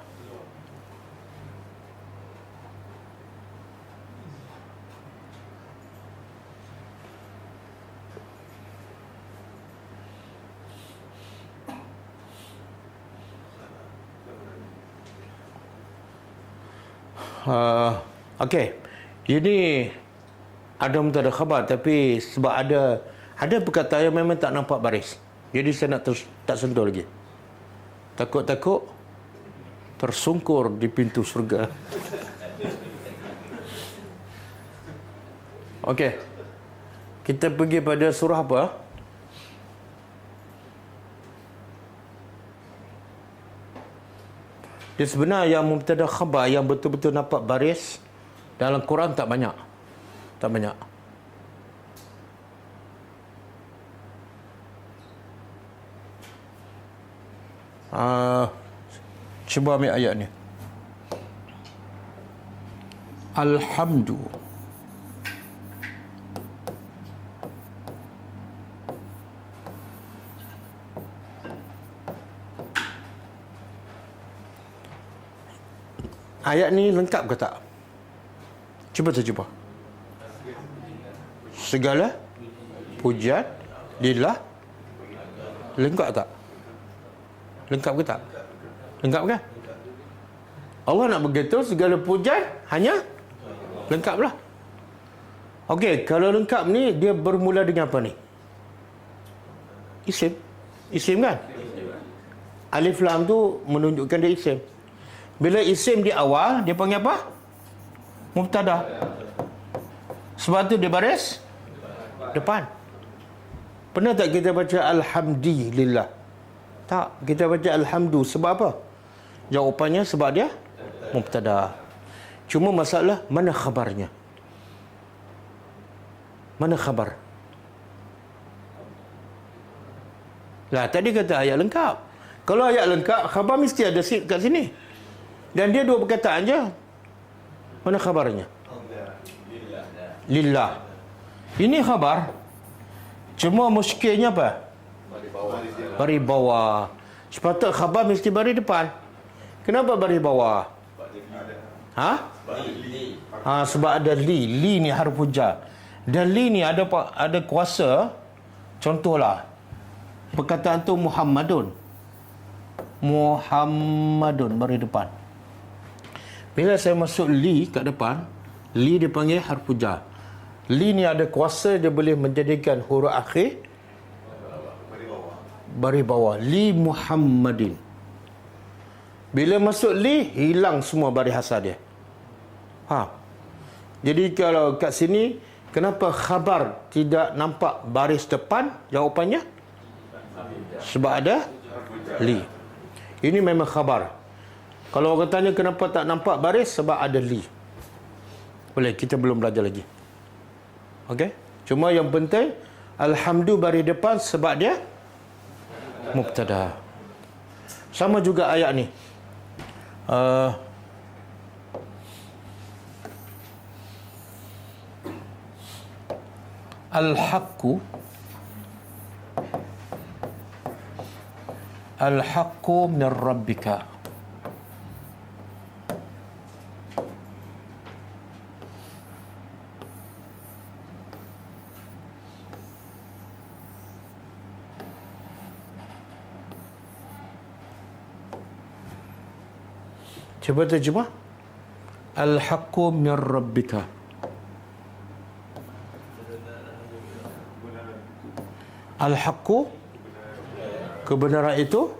Okey. Ini ada mubtada khabar, tapi sebab ada perkataan yang memang tak nampak baris. Jadi saya nak terus tak sentuh lagi. Takut-takut tersungkur di pintu surga. Okey. Kita pergi pada surah apa? Dia sebenarnya yang mubtada khabar yang betul-betul nampak baris dalam Quran tak banyak. Tak banyak. Cuba ambil ayat ni. Alhamdu. Ayat ni lengkap ke tak? Cuba saya cuba. Segala pujian lillah. Lengkap tak? Lengkap ke tak? Lengkap kan? Allah nak begitu, segala pujian hanya lengkaplah. Okey, kalau lengkap ni dia bermula dengan apa ni? Isim. Isim kan? Alif lam tu menunjukkan dia isim. Bila isim di awal, dia panggil apa? Mubtada. Sebab tu dia baris depan. Pernah tak kita baca Alhamdulillah? Tak, kita baca Alhamdu. Sebab apa? Jawapannya sebab dia mubtada. Cuma masalah, mana khabarnya? Mana khabar? Lah, tadi kata ayat lengkap. Kalau ayat lengkap, khabar mesti ada kat sini. Dan dia dua perkataan je. Mana khabarnya? Lillah. Ini khabar. Cuma muskilnya apa? Baris bawah. Sepatutnya khabar mesti baris depan. Kenapa baris bawah? Sebab ada li. Li ni harfu jar. Dan li ni ada kuasa. Contohlah, perkataan tu Muhammadun. Muhammadun baris depan. Bila saya masuk li kat depan, li dipanggil harfu jar. Li ni ada kuasa, dia boleh menjadikan huruf akhir baris bawah. Li Muhammadin. Bila masuk li, hilang semua baris asal dia. Jadi kalau kat sini, kenapa khabar tidak nampak baris depan? Jawapannya sebab ada li. Ini memang khabar. Kalau orang tanya kenapa tak nampak baris, sebab ada li. Boleh, kita belum belajar lagi. Okey? Cuma yang penting, Alhamdu baris depan sebab dia mubtada. Sama juga ayat ni. Al-haqqu min rabbika. Cuba terjemah. Al-haqqu min rabbika. Al-haqqu, kebenaran itu,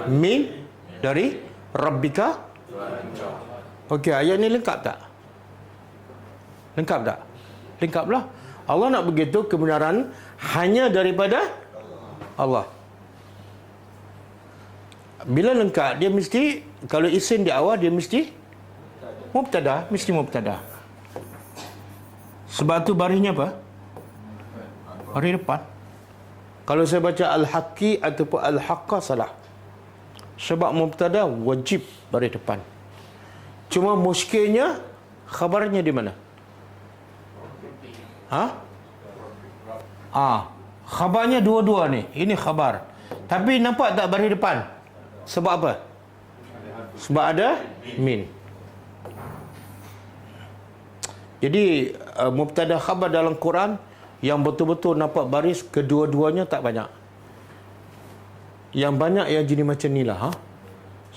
min, dari, rabbika. Okey, ayat ni lengkap tak? Lengkap tak? Lengkaplah. Allah nak begitu, kebenaran hanya daripada Allah. Bila lengkap, dia mesti, kalau isim di awal, dia mesti mubtada. Mesti mubtada. Sebab tu barisnya apa? Baris depan. Kalau saya baca al-haqqi ataupun al-haqqa, salah. Sebab mubtada wajib baris depan. Cuma muskilnya, khabarnya di mana? Khabarnya dua-dua ni. Ini khabar. Tapi nampak tak baris depan? Sebab apa? Sebab ada min. Jadi mubtada khabar dalam Quran yang betul-betul nampak baris kedua-duanya tak banyak. Yang banyak yang jadi macam ni lah.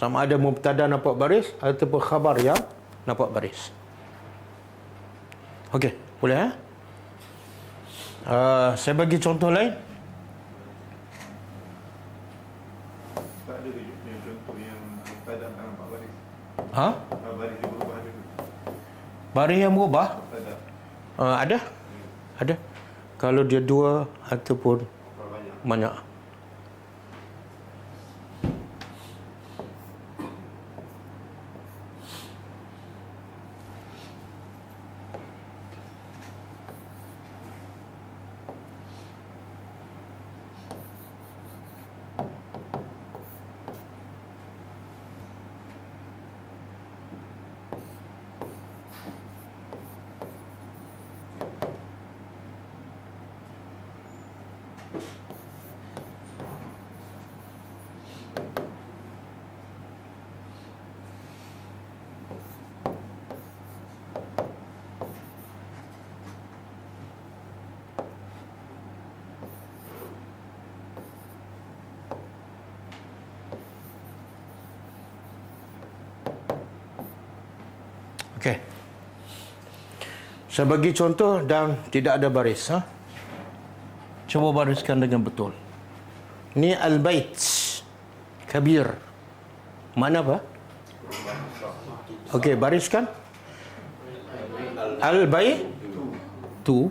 Sama ada mubtada nampak baris ataupun khabar yang nampak baris. Okey, boleh saya bagi contoh lain. Tak ada yang contoh yang mubtada tak nampak baris. Baris yang berubah ada. Baris yang berubah? Ada. Ada. Kalau dia dua ataupun banyak. Okey. Saya bagi contoh dan tidak ada baris. Cuba bariskan dengan betul. Ni al-bait. Kabir. Mana apa? Okey, bariskan. Al-bait tu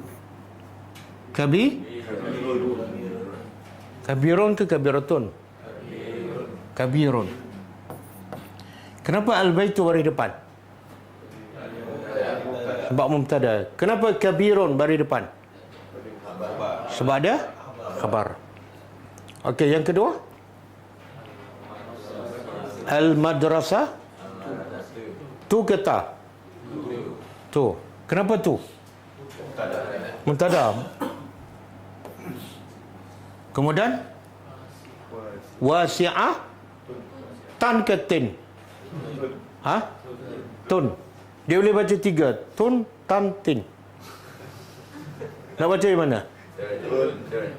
kabirun ke kabiratun? Kabirun. Kenapa al-bait tu baris depan? Sebab mubtada. Kenapa kabirun baris depan? Sebab ada khabar. Okey, yang kedua. Al-madrasah tu ke ta? Tu. Kenapa tu? Mubtada. Kemudian wasi'ah tan ke tin? Ha? Tun. Dia boleh baca 3. Tun, tan, tin. Nak baca yang mana?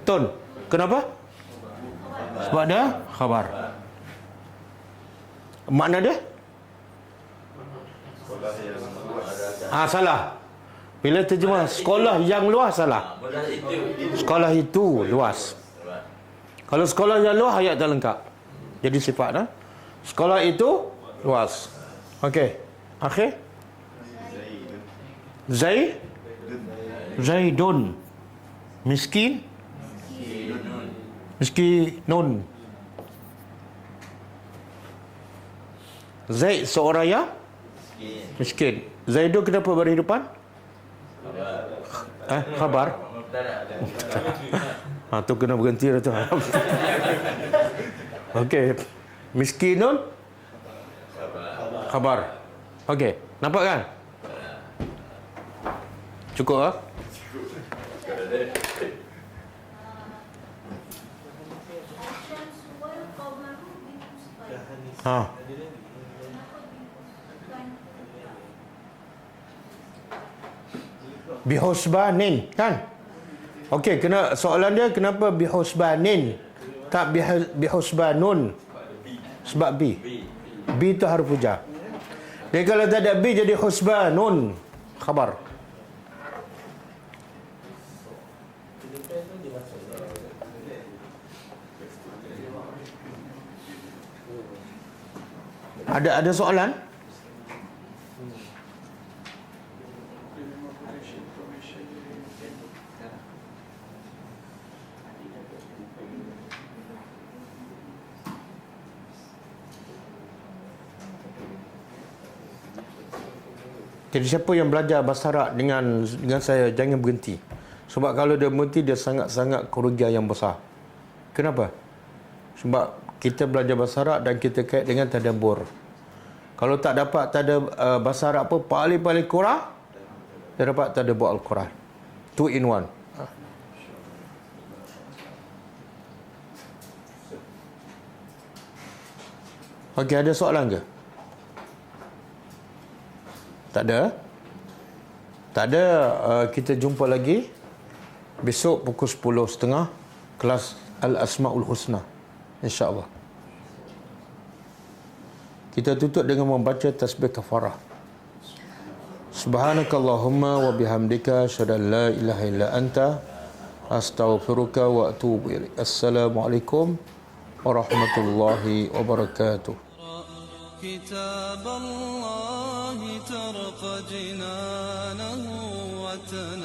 Tun. Kenapa? Sebab ada khabar. Makna dia? Salah. Bila terjemah sekolah yang luas, salah. Sekolah itu luas. Kalau sekolah yang luas, ayat tak lengkap. Jadi sifat. Sekolah itu luas. Okey. Akhir. Zaidun. Miskin. Miskinun. Zaid seorang yang miskin. Zaidun kenapa baris depan? Khabar. Tu kena berhenti dah tu. Okey. Miskinun khabar. Okey, nampak kan? Cukup ah? Bihusbanin kan? Okey, soalan dia kenapa bihusbanin tak bihusbanun? Sebab B. B tu harfu jar. Jadi kalau tak ada B jadi husbanun khabar. Ada soalan? Jadi siapa yang belajar bahasa Arab dengan saya, jangan berhenti. Sebab kalau dia berhenti, dia sangat-sangat kerugian yang besar. Kenapa? Sebab kita belajar bahasa Arab dan kita kait dengan tadabbur. Kalau tak dapat bahasa Arab apa, paling-paling kurang, dia dapat tadabbur Al-Quran. 2 in 1. Okey, ada soalan ke? Tak ada? Tak ada. Kita jumpa lagi besok pukul 10.30 kelas Al-Asma'ul Husna, InsyaAllah. Kita tutup dengan membaca tasbih kafarah. Subhanakallahumma wa bihamdika asyhadu an la ilaha illa anta astaghfiruka wa atubu ilaik. Assalamualaikum warahmatullahi wabarakatuh. كتاب الله ترق جنانه وتنام